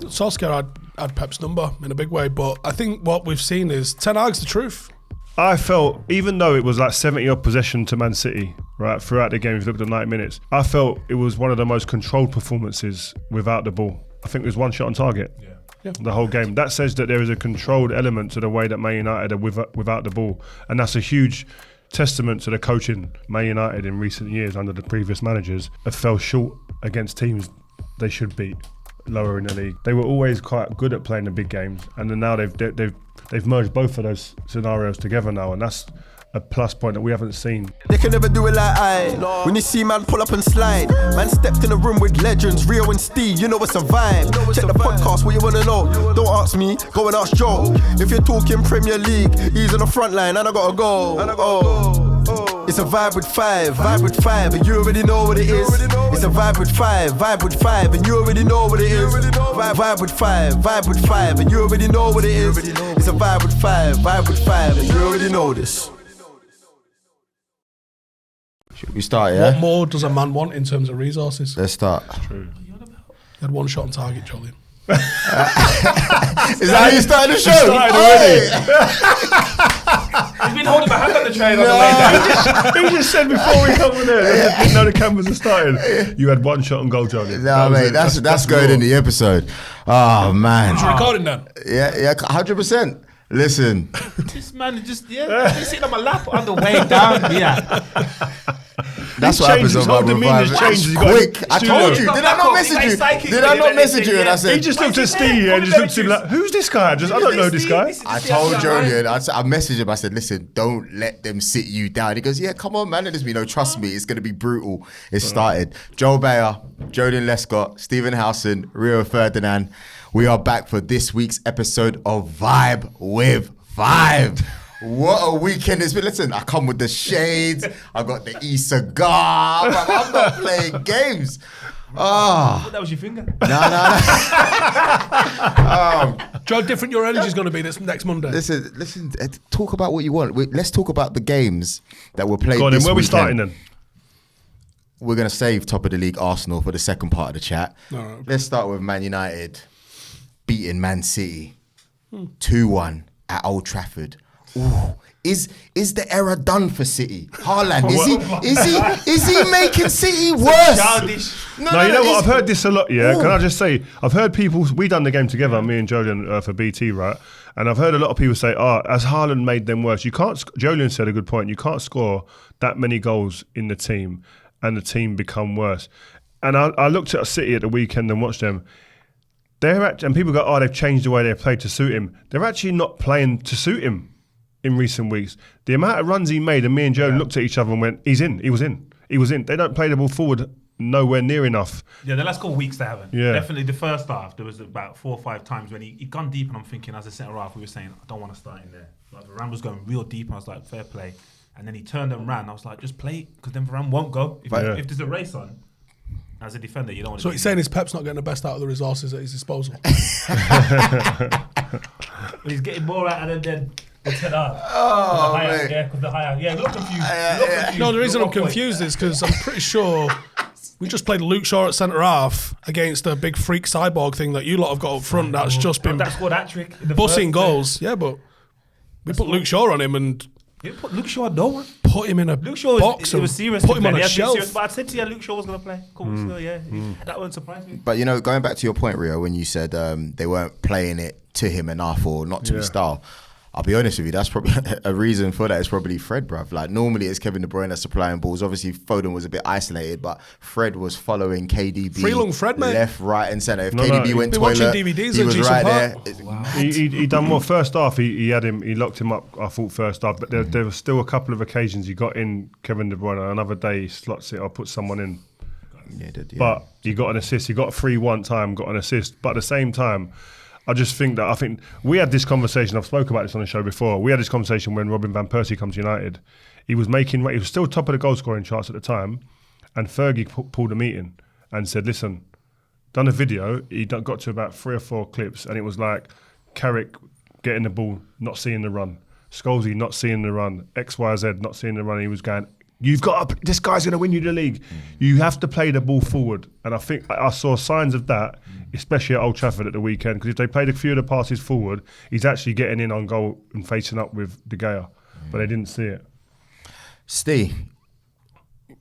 Solskjaer had Pep's number in a big way, but I think what we've seen is Ten Hag's the truth. I felt, even though it was like 70-odd possession to Man City, right, throughout the game, if you looked at 90 minutes, I felt it was one of the most controlled performances without the ball. I think it was one shot on target. Yeah. The whole game. That says that there is a controlled element to the way that Man United are without the ball, and that's a huge testament to the coaching. Man United in recent years under the previous managers have fell short against teams they should beat lower in the league. They were always quite good at playing the big games, and then now they've merged both of those scenarios together now, and that's a plus point that we haven't seen. They can never do it like I. No. When you see man pull up and slide, man stepped in a room with legends, Rio and Steve, you know it's a vibe. Check the podcast, what you wanna know? Don't ask me, go and ask Joe. If you're talking Premier League, he's on the front line and I gotta go. It's a vibe with five, and you already know what it is. It's a vibe with five, and you already know what it is. Vibe with five, and you already know what it is. It's a vibe with five, and you already know this. Should we start, yeah? What more does a man want in terms of resources? Let's start. True. You had one shot on target, Joleon. Is that how you started the show? Started already. He's been holding my hand on the train on the way down. He just said before we come in there, didn't know the cameras are starting. You had one shot on goal, Joleon. No, mate, that's going in the episode. Oh, man. Was you recording then? Yeah, 100%. Listen. This man is just, he's sitting on my lap on the way down. Yeah. That's what happens on my revival. Quick. I told you. Did I not message you? Did I not message you? And I said, he just looked at Steve and just looked at him like, who's this guy? I don't know this guy. I told Joleon, I messaged him, I said, listen, don't let them sit you down. He goes, yeah, come on, man. There's no, trust me, it's going to be brutal. It started. Beya, Joleon Lescott, Stephen Howson, Rio Ferdinand. We are back for this week's episode of Vibe with Vibe. What a weekend it's been. Listen, I come with the shades. I got the e-cigar. I'm not playing games. That was your finger. No. Do you know how different your energy is going to be this next Monday? Listen. Talk about what you want. Let's talk about the games that were played. Go on, this then where weekend. we starting then? We're going to save top of the league Arsenal for the second part of the chat. No. Let's start with Man United beating Man City 2-1 at Old Trafford. Ooh, is the era done for City? Haaland, is he making City worse? Childish. No, you know what? I've heard this a lot. Yeah, can I just say, I've heard people. We done the game together, me and Joleon for BT, right? And I've heard a lot of people say, as Haaland made them worse. You can't. Joleon said a good point. You can't score that many goals in the team and the team become worse. And I looked at City at the weekend and watched them. And people go, they've changed the way they play to suit him. They're actually not playing to suit him in recent weeks. The amount of runs he made, and me and Joe looked at each other and went, he's in, he was in. They don't play the ball forward nowhere near enough. Yeah, the last couple of weeks they haven't. Yeah. Definitely the first half, there was about 4 or 5 times when he gone deep, and I'm thinking as a centre half, we were saying, I don't want to start in there. Like Varane was going real deep, and I was like, fair play. And then he turned and ran. I was like, just play, because then Varane won't go. If there's a race on, as a defender, you don't want to. So what you're saying is Pep's not getting the best out of the resources at his disposal. He's getting more out of them than Oh, mate. Yeah, because the higher. Yeah, look confused. No, the reason I'm confused is because I'm pretty sure we just played Luke Shaw at centre half against a big freak cyborg thing that you lot have got up front. That's just been that scored that trick. bussing goals. Yeah, but we put Luke Shaw on him and. You put Luke Shaw no one. Put him in a Luke Shaw box was serious. Put him on a shelf. Serious, but I said to you, Luke Shaw was going to play. Cool, so that wouldn't surprise me. But going back to your point, Rio, when you said they weren't playing it to him enough or not to his style. I'll be honest with you, that's probably a reason for that is probably Fred, bruv. Like normally it's Kevin De Bruyne that's supplying balls. Obviously Foden was a bit isolated, but Fred was following KDB. Free-lung Fred, mate. Left, right and centre. If KDB went been toilet, watching DVDs he was right there. Wow. He done well. First half, he locked him up, I thought, first half. But there was still a couple of occasions he got in Kevin De Bruyne. Another day he slots it or puts someone in. Yeah, But he got an assist. He got a free one time, got an assist. But at the same time, I think we had this conversation. I've spoken about this on the show before. We had this conversation when Robin van Persie comes to United. He was still top of the goal scoring charts at the time, and Fergie pulled a meeting and said, "Listen, done a video. He got to about 3 or 4 clips, and it was like Carrick getting the ball, not seeing the run, Scholesy not seeing the run, XYZ not seeing the run. He was going This guy's going to win you the league. You have to play the ball forward. And I think I saw signs of that, especially at Old Trafford at the weekend, because if they played a few of the passes forward, he's actually getting in on goal and facing up with De Gea. But they didn't see it. Steve,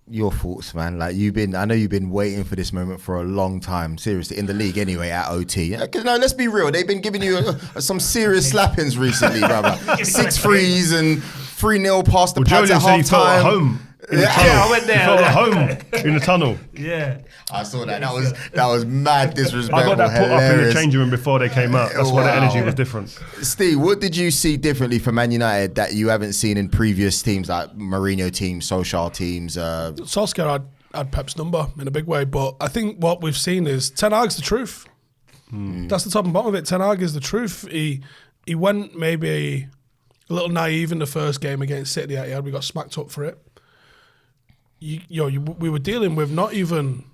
your thoughts, man. Like I know you've been waiting for this moment for a long time. Seriously, in the league anyway, at OT. No, let's be real. They've been giving you some serious slappings recently, brother. 6-3s and 3-0 past the pads at half felt at time. home. I went there. He felt at home in the tunnel. Yeah, I saw that. That was mad disrespectful. I got that put hilarious. up in the changing room before they came out. That's why the energy was different. Steve, what did you see differently from Man United that you haven't seen in previous teams like Mourinho teams, Solskjaer teams? Solskjaer had Pep's number in a big way, but I think what we've seen is Ten Hag's the truth. That's the top and bottom of it. Ten Hag is the truth. He went maybe a little naive in the first game against City at Etihad. We got smacked up for it. We were dealing with not even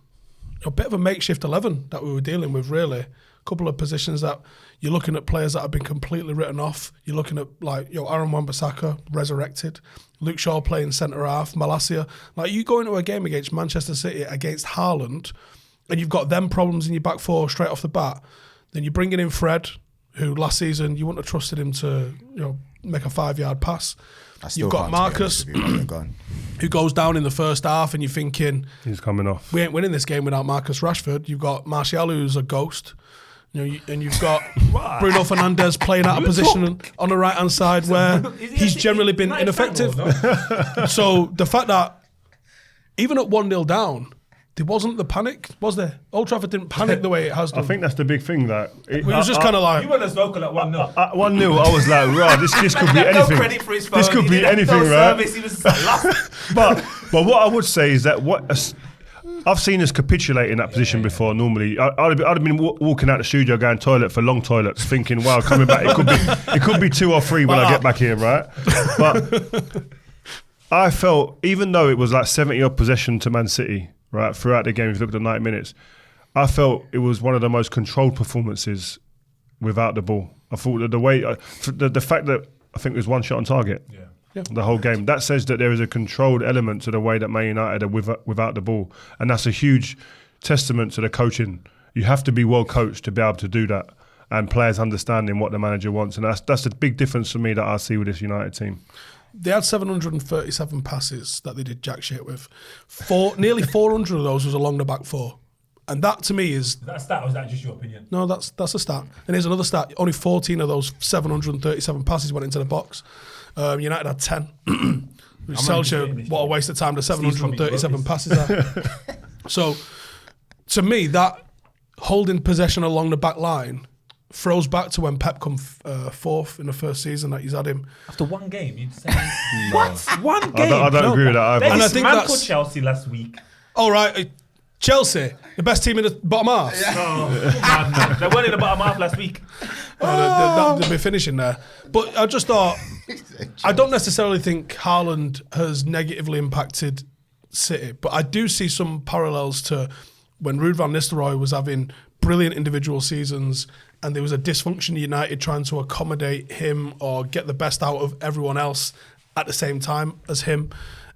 a bit of a makeshift 11 that we were dealing with, really. A couple of positions that you're looking at players that have been completely written off. You're looking at Aaron Wan-Bissaka resurrected, Luke Shaw playing centre half, Malacia. Like, you go into a game against Manchester City against Haaland, and you've got them problems in your back four straight off the bat. Then you're bringing in Fred, who last season you wouldn't have trusted him to make a 5-yard pass. You've got Marcus, who goes down in the first half, and you're thinking he's coming off. We ain't winning this game without Marcus Rashford. You've got Martial, who's a ghost, and you've got Bruno Ferndandes playing out of position on the right hand side where he's generally been ineffective. So the fact that even at 1-0 down, there wasn't the panic, was there? Old Trafford didn't panic the way it has done. I think that's the big thing. It was just kind of like... You weren't as vocal at 1-0. At 1-0, I was like, right, this could be anything. No credit for his phone. This could be anything, no right? Service. He was lost. But what I would say is that I've seen us capitulate in that position before. Normally, I'd have been walking out the studio going toilet for long toilets, thinking, wow, coming back, it could be 2 or 3 when I get back here, right? But I felt, even though it was like 70-odd possession to Man City, right, throughout the game, if you look at the 90 minutes, I felt it was one of the most controlled performances without the ball. I thought that the fact that I think it was one shot on target the whole game, that says that there is a controlled element to the way that Man United are without the ball. And that's a huge testament to the coaching. You have to be well coached to be able to do that, and players understanding what the manager wants. And that's a big difference for me that I see with this United team. They had 737 passes that they did jack shit with. Nearly 400 of those was along the back four. And that to me is... That stat, or was that just your opinion? No, that's a stat. And here's another stat. Only 14 of those 737 passes went into the box. United had 10. Which tells you what a waste of time the 737 passes are. So, to me, that holding possession along the back line throws back to when Pep come fourth in the first season that he's had him. After one game, you'd say, what? One game? I don't agree with that either. And I think that's Chelsea last week. All right, Chelsea, the best team in the bottom half. Oh, they weren't in the bottom half last week. They'll be finishing there. But I just thought, I don't necessarily think Haaland has negatively impacted City, but I do see some parallels to when Ruud van Nistelrooy was having brilliant individual seasons and there was a dysfunction in United trying to accommodate him or get the best out of everyone else at the same time as him.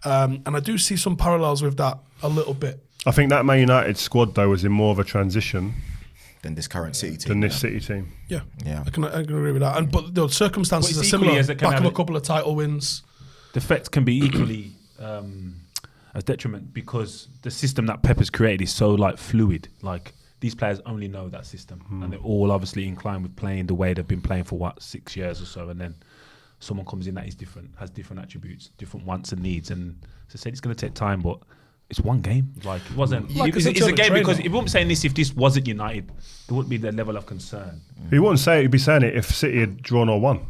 And I do see some parallels with that a little bit. I think that Man United squad, though, was in more of a transition than this current City team. Than this City team. Yeah. I can agree with that. But the circumstances are similar. Back of a couple of title wins. The effects can be equally as detriment because the system that Pep has created is so fluid. These players only know that system, and they're all obviously inclined with playing the way they've been playing for 6 years or so, and then someone comes in that is different, has different attributes, different wants and needs, and as I said, it's going to take time, but it's one game. It wasn't. It's a game because if we weren't saying this, if this wasn't United, there wouldn't be the level of concern. He wouldn't say it. He'd be saying it if City had drawn or won.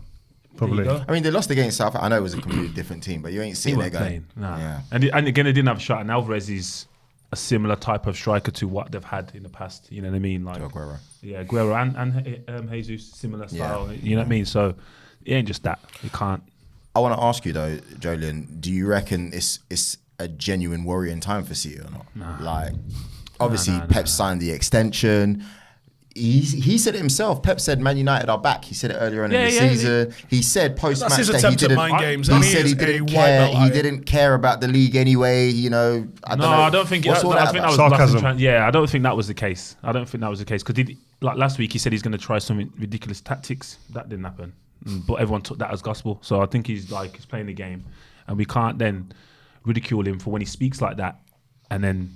Probably. I mean, they lost against South. I know it was a completely different team, but you ain't seen their game. Nah. Yeah. And again, they didn't have a shot. And Alvarez is a similar type of striker to what they've had in the past. You know what I mean? Aguero. Yeah, Aguero and Jesus, similar style. You know what I mean? So it ain't just that. You can't. I want to ask you though, Joleon, do you reckon it's a genuine worrying time for City or not? Nah. Obviously, Pep signed the extension. he said it himself. Pep said Man United are back. He said it earlier on in the Yeah. He said post match his that he attempt at didn't. mind games. He and said he is a didn't white care. belt He higher. didn't care about the league anyway. You know, I don't know. I don't think. What's all I that think about? that was Sarcasm. I don't think that was the case. Because like last week he said he's going to try some ridiculous tactics. That didn't happen, but everyone took that as gospel. So I think he's playing the game, and we can't then ridicule him for when he speaks like that, and then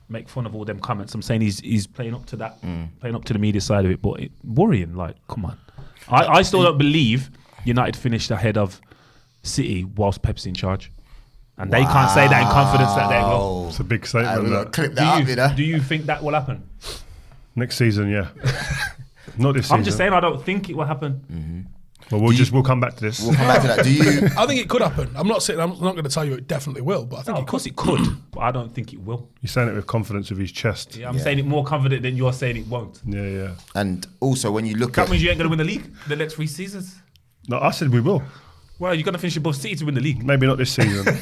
make fun of all them comments. I'm saying he's playing up to that, playing up to the media side of it, but worrying. Like, come on, I still don't believe United finished ahead of City whilst Pep's in charge, and they can't say that in confidence that they will. It's a big statement. We've got to clip that up, you know. Do you think that will happen? Next season, yeah. Not this season. I'm just saying I don't think it will happen. Well, we'll come back to this. We'll come back to that. Do you? I think it could happen. I'm not going to tell you it definitely will, but I think Of course it could, but I don't think it will. He's saying it with confidence of his chest. Yeah, I'm saying it more confident than you're saying it won't. Yeah. And also, when you look That at means you ain't going to win the league the next 3 seasons. No, I said we will. Well, you're going to finish above City to win the league. Maybe not this season.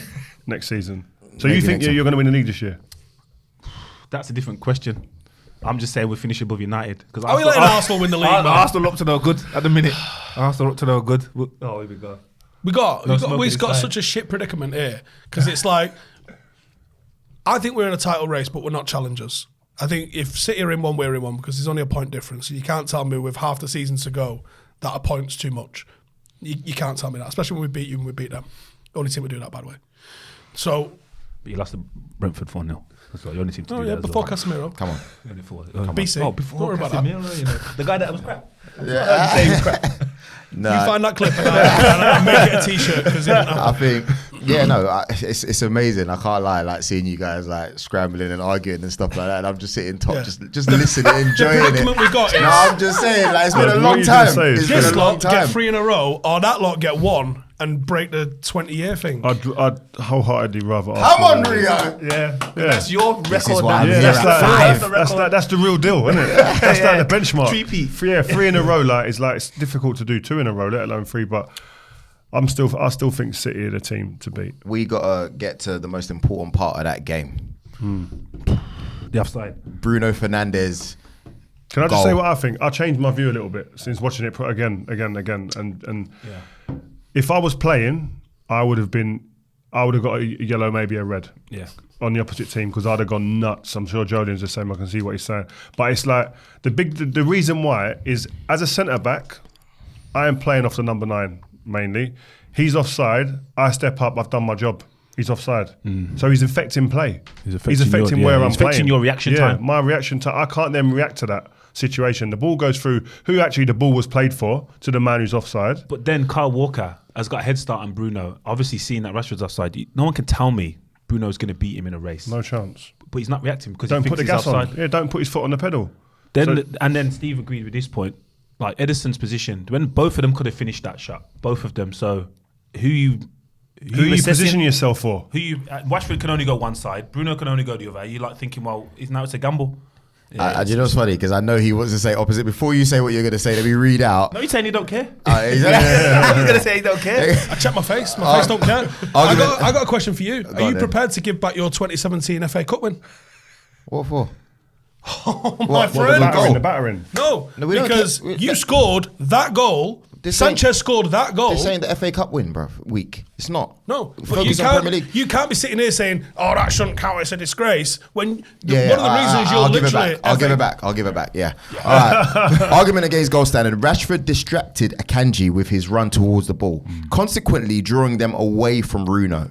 Next season. So Maybe you think next you're going to win the league this year? That's a different question. I'm just saying we'll finish above United. Are we letting Arsenal win the league, man? Arsenal up to no good at the minute. Arsenal up to no good. Oh, here we go. We've got inside. such a shit predicament here because it's like, I think we're in a title race, but we're not challengers. I think if City are in one, we're in one because there's only a point difference. You can't tell me with half the season to go that a point's too much. You can't tell me that, especially when we beat you and we beat them. Only team we do that, by the way. So, But you lost to Brentford 4-0. That's what you only team to do that as before well. Casemiro. come on. BC. Oh, before Don't worry about that. Casemiro, you know. The guy that was crap. No, You find that clip and I make it a t-shirt because it didn't I happen. think, it's amazing. I can't lie, like seeing you guys like scrambling and arguing and stuff like that. And I'm just sitting top, Yeah. just listening, enjoying it. predicament we got is- No, I'm just saying, like it's been a What long are you gonna time. say? It's been This a long lot time. get 3 in a row, or that lot get 1 and break the 20-year thing. I'd wholeheartedly rather. Come on, Rio. Yeah. That's your This is record why now. I'm Yeah, here that's at like, 5. that's the real deal, isn't it? That's like the benchmark. 3P. 3 in a row, like it's difficult to do 2 in a row, let alone 3. But I still think City are the team to beat. We gotta get to the most important part of that game. The offside. Bruno Ferndandes. Can I just Goal. say what I think? I changed my view a little bit since watching it again, and if I was playing, I would have got a yellow, maybe a red. Yeah. On the opposite team because I'd have gone nuts. I'm sure Joleon's the same. I can see what he's saying, but it's like the reason why is as a centre back, I am playing off the number 9 mainly. He's offside. I step up. I've done my job. He's offside, so he's affecting play. He's affecting where I'm He's affecting playing. your reaction time. My reaction time. I can't then react to that situation. The ball goes through who actually the ball was played for to the man who's offside. But then Kyle Walker has got a head start on Bruno. Obviously, seeing that Rashford's offside, no one can tell me Bruno's going to beat him in a race. No chance. But he's not reacting because Don't he put the thinks gas he's offside. on. Yeah, don't put his foot on the pedal. Then Steve agreed with this point. Like Edison's position, when both of them could have finished that shot, both of them. So who you position yourself for? Rashford can only go one side. Bruno can only go the other. You like thinking, well, now it's a gamble. Yeah, Do you know what's funny? Because I know he wants to say opposite. Before you say what you're going to say, let me read out. No, he's saying he don't care. He's going to say he don't care. I check my face. My face don't care. argument- I got a question for you. Go Are on you then. prepared to give back your 2017 FA Cup win? What for? My friend. The battering. No, No, we don't because care. you scored that goal. This Sanchez scored that goal. They're saying the FA Cup win, bro. Week. It's not. No, but Focus on Premier League. you can't be sitting here saying, "Oh, that shouldn't count. It's a disgrace." When one of the reasons I'll you're give it literally, back. I'll give it back. Yeah. All right. Argument against goal standard. Rashford distracted Akanji with his run towards the ball, consequently drawing them away from Bruno.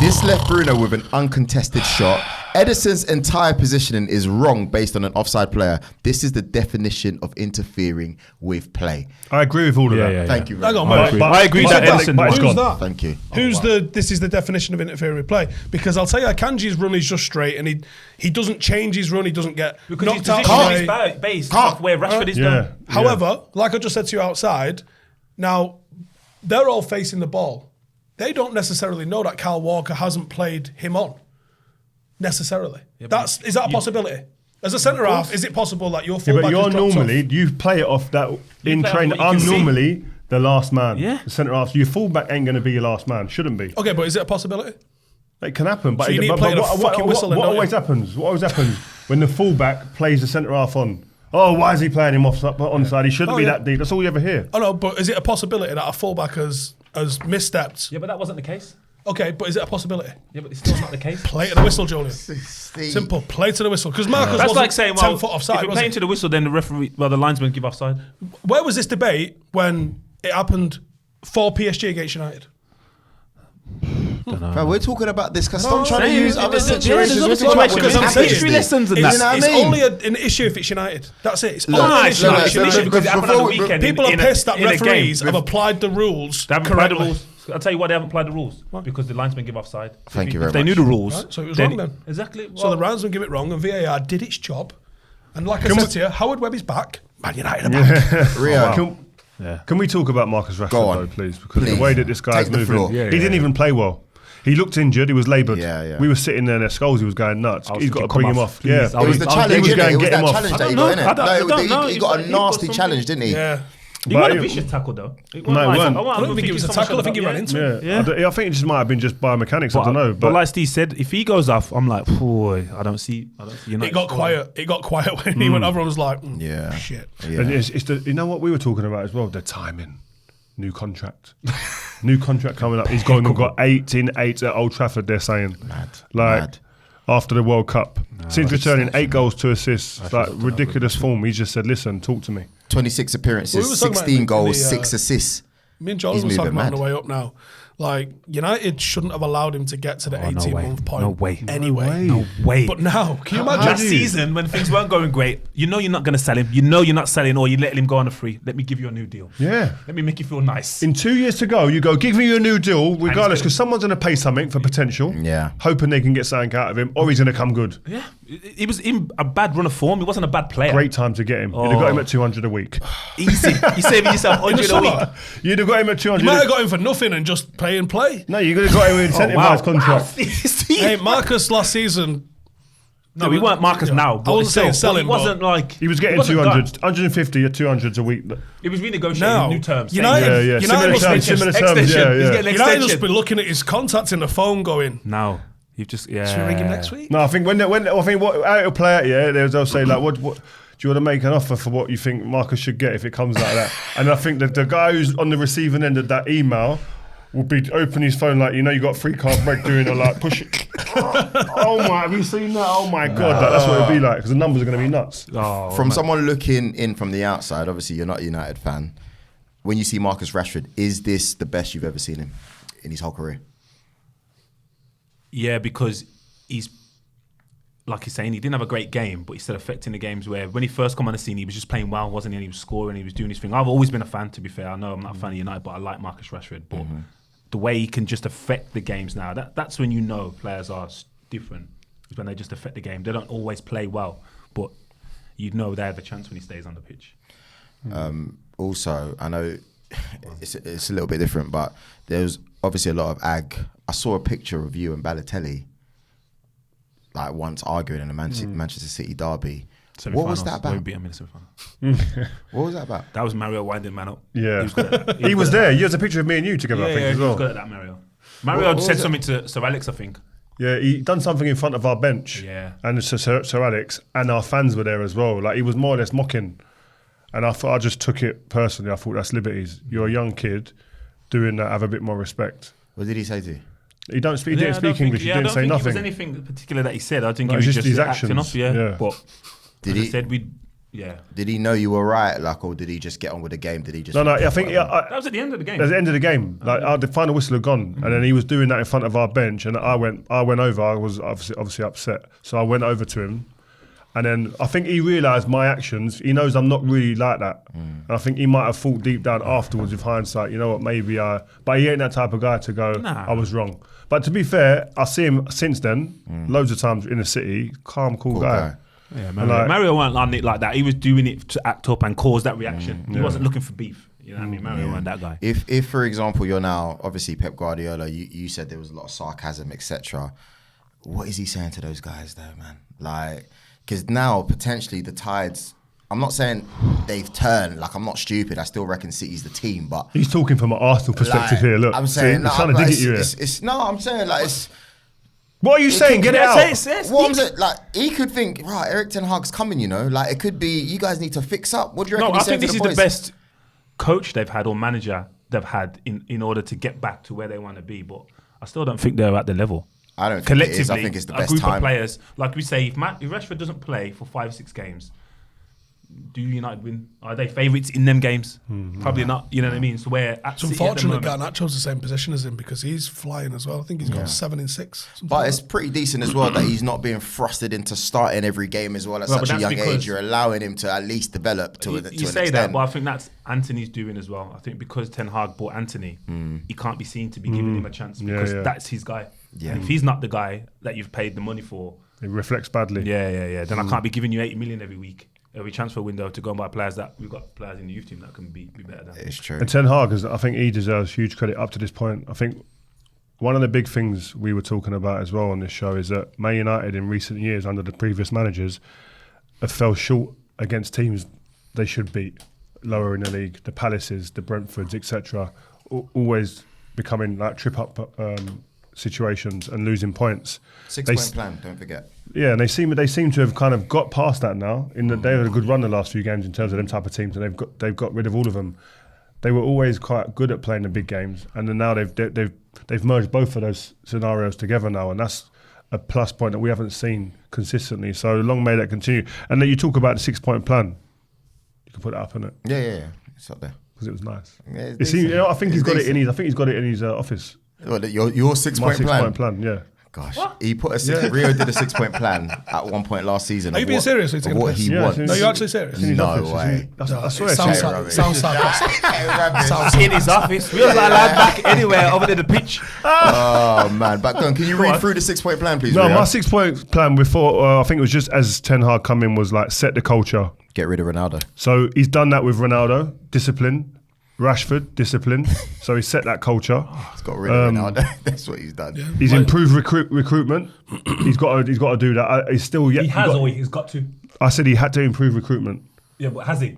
This left Bruno with an uncontested shot. Edison's entire positioning is wrong based on an offside player. This is the definition of interfering with play. I agree with all of that. Yeah. Thank you. Hang on, But- mate. but- I agree but- that but- Edison but it's Who's gone. that? Thank you. Who's this is the definition of interfering with play. Because I'll tell you, Akanji's run is just straight, and he doesn't change his run. He doesn't get Because his knocked out. position of the is way. based off where Rashford is Yeah. done. However, like I just said to you outside, now they're all facing the ball. They don't necessarily know that Kyle Walker hasn't played him on. Necessarily. Is that a possibility? As a centre half, is it possible that your Yeah, fullback but you're has dropped normally off? you play it off that in play off training. what you I'm can see. normally the last man. Yeah. The centre half. Your fullback ain't going to be your last man. Shouldn't be. Okay, but is it a possibility? It can happen. But So you need to but play the what fucking whistle then, what don't always you? happens? What always happens when the fullback plays the centre half on? why is he playing him onside? He shouldn't be that deep. That's all you ever hear. Oh no, but is it a possibility that a fullback has misstepped? Yeah, but that wasn't the case. Okay, but is it a possibility? Yeah, but it's still not the case. Play to the whistle, Joleon. Simple. Play to the whistle. Because Marcus That's wasn't like saying, 10 foot offside. if you're playing to the whistle, then the referee, the linesman give offside. Where was this debate when it happened for PSG against United? Bro, we're talking about this because I'm trying to use other situations. There's We're talking situations. about History lessons and It's, that. it's only an issue if it's United. That's it. It's only an issue. It's not an issue because it happened on the weekend. People are pissed that in a referees game. have applied the rules They haven't applied the correctly. rules. I'll tell you why they haven't applied the rules. Because the linesman give offside. Thank you very If they much. knew the rules. Right, so it was wrong then. Exactly. So the linesman give it wrong and VAR did its job. And like I said to you, Howard Webb is back. Man United are back. Rio. Can we talk about Marcus Rashford, Go on. though, please? Because Please. the way that this guy's Take the moving, floor. he didn't even play well. He looked injured. He was laboured. Yeah. We were sitting there in their skulls. He was going nuts. was He's got to thinking, bring him come off. off, Yeah. please. It was the He challenge, was innit? going It was get that him off. challenge that he I got, don't know. innit? He got a He got nasty something. challenge, didn't he? Yeah. He won a But- vicious tackle though. No, it weren't. I don't think it was a tackle. I think he ran into him. Yeah. I think it just might have been just biomechanics. I don't know. But like Steve said, if he goes off, I'm like, boy, I don't see. United It got quiet. It got quiet when he went over. I was like, Yeah. shit. And it's the, you know what we were talking about as well? The timing. New contract. New contract coming up. He's going and got 8 at Old Trafford, they're saying. Mad. After the World Cup. Since returning, 8 goals, 2 assists. Like ridiculous form. He just said, listen, talk to me. 26 We appearances, were talking about 16 in the, goals, 6 assists. Me and Joel He's was talking moving about on the mad. way up now. Like, United shouldn't have allowed him to get to the 18-month point. No way. Anyway. No way. But now, can you imagine? Last season, when things weren't going great, you know you're not going to sell him. You know you're not selling, or you letting him go on a free. Let me give you a new deal. Yeah. Let me make you feel nice. In 2 years to go, you go, give me a new deal, regardless, because someone's going to pay something for potential. Yeah. Hoping they can get something out of him, or he's going to come good. Yeah, he was in a bad run of form. He wasn't a bad player. Great time to get him. You'd have got him at 200 a week. Easy. You're saving yourself 100 a week. You'd have got him at 200 You might a have week. got him for nothing and just play and play. No, you could have got him an incentivised contract. Hey, Marcus last season. No, we weren't Marcus now. I wasn't saying selling, He wasn't but like He was getting wasn't 200, done. 150 at 200s a week. He was renegotiating Now, new terms. United- saying, Yeah. United must be Similar just terms, extension. yeah. He's getting United must extension. be looking at his contacts in the phone going, No, you've just should we ring him next week? No, I think when I think how it'll play out, yeah, they'll say like, what do you want to make an offer for what you think Marcus should get if it comes like that? And I think that the guy who's on the receiving end of that email will be open his phone like, you know, you got 3 card break doing or like push it. Oh my, have you seen that? Oh my God, that's what it'll be like because the numbers are going to be nuts. From someone looking in from the outside, obviously you're not a United fan. When you see Marcus Rashford, is this the best you've ever seen him in his whole career? Yeah, because he's like he's saying, he didn't have a great game, but he's still affecting the games where when he first come on the scene, he was just playing well, wasn't he? And he was scoring, he was doing his thing. I've always been a fan, to be fair. I know I'm not a fan of United, but I like Marcus Rashford. But the way he can just affect the games now, that's when you know players are different. Is when they just affect the game. They don't always play well, but you know they have a chance when he stays on the pitch. Also, I know it's a little bit different, but there's obviously a lot of ag. I saw a picture of you and Balotelli, like once arguing in a Manchester City derby. What was that about? We beat him in the semi-final. What was that about? That was Mario winding man up. Yeah. He was, good at, He was there. He has a picture of me and you together, Yeah, I think, yeah, as he well. was good at that, Mario. Mario What said was something to Sir Alex, I think. Yeah, he done something in front of our bench. Yeah. And Sir Alex and our fans were there as well. Like he was more or less mocking. And I thought I just took it personally. I thought that's liberties. You're a young kid doing that, have a bit more respect. What did he say to you? He didn't speak English, he didn't say nothing. There was anything particular that he said. I think No, he was it's just just his acting actions. up, yeah. Yeah. But Did as I he? said, Did he know you were right, like, or did he just get on with the game? Did he just? No, I think that was at the end of the game. at the end of the game, like the final whistle had gone, and then he was doing that in front of our bench, and I went over. I was obviously upset, so I went over to him, and then I think he realised my actions. He knows I'm not really like that, and I think he might have thought deep down afterwards, with hindsight, you know what, maybe but he ain't that type of guy to go, Nah. I was wrong. But to be fair, I see him since then, loads of times in the city, calm, cool guy. Yeah, Like- Mario weren't on it like that. He was doing it to act up and cause that reaction. He wasn't looking for beef. You know what I mean? Mario weren't that guy. If for example, you're now obviously Pep Guardiola, you said there was a lot of sarcasm, etc. What is he saying to those guys, though, man? Like, because now potentially the tides. I'm not saying they've turned. Like, I'm not stupid. I still reckon City's the team, but He's talking from an Arsenal perspective like, here. Look, I'm saying, he's trying to dig at you here. I'm saying like What are you saying? Get it out. What was it? Like, he could think, right, Eric Ten Hag's coming, you know? Like, it could be, you guys need to fix up. What do you reckon No, I he's saying think to this the is boys? the best coach they've had or manager they've had in order to get back to where they want to be. But I still don't think they're at the level. I don't think it Collectively, is. I think it's the a best group time. of players, like we say, if Rashford doesn't play for 5-6 games, do United win? Are they favourites in them games? Probably not. You know what I mean? So we're at It's City unfortunate at the moment. Garnacho's the same position as him because he's flying as well. I think he's got 7 in 6. something But like it's that. pretty decent as well that he's not being thrusted into starting every game as well at Well, such but a that's young because- age. You're allowing him to at least develop to an You say extent. that, but I think that's Anthony's doing as well. I think because Ten Hag bought Anthony, he can't be seen to be giving him a chance because that's his guy. Yeah. And if he's not the guy that you've paid the money for, It reflects badly. then I can't be giving you 80 million every transfer window to go and buy players that we've got players in the youth team that can be better than. It's true. And Ten Hag, I think he deserves huge credit up to this point. I think one of the big things we were talking about as well on this show is that Man United in recent years under the previous managers have fell short against teams they should beat lower in the league, the Palaces, the Brentfords, etc. Always becoming like trip-up situations and losing points. 6-point plan, don't forget. Yeah, and they seem to have kind of got past that now. They had a good run the last few games in terms of them type of teams, and they've got rid of all of them. They were always quite good at playing the big games, and then now they've merged both of those scenarios together now, and that's a plus point that we haven't seen consistently. So long may that continue. And then you talk about the 6-point plan. You can put that up in it Yeah. It's up there. because it was nice. Yeah, it's It seems, decent. I think It's he's got it in decent. his. I think he's got it in his office. What, your My 6-point 6-point plan? plan. Yeah. Gosh, he put Rio did a 6-point plan at one point last season. Are you of being what- serious? Are you of taking what the piss? he Yeah, wants. it's No, you're actually serious? In his No office. way. I swear. It sounds it's- sarcastic. In his office, we was not allowed back anywhere over to the pitch. Oh man, but go on, can you read through the 6-point plan, please? No, Rio? my 6-point plan before, I think it was just as Ten Hag come in was like set the culture. Get rid of Ronaldo. So he's done that with Ronaldo, discipline. Rashford, discipline. So he set that culture. He's got rid of Ronaldo. That's what he's done. He's improved recruitment. He's got to do that. He's still yet. He's got to. I said he had to improve recruitment. Yeah, but has he?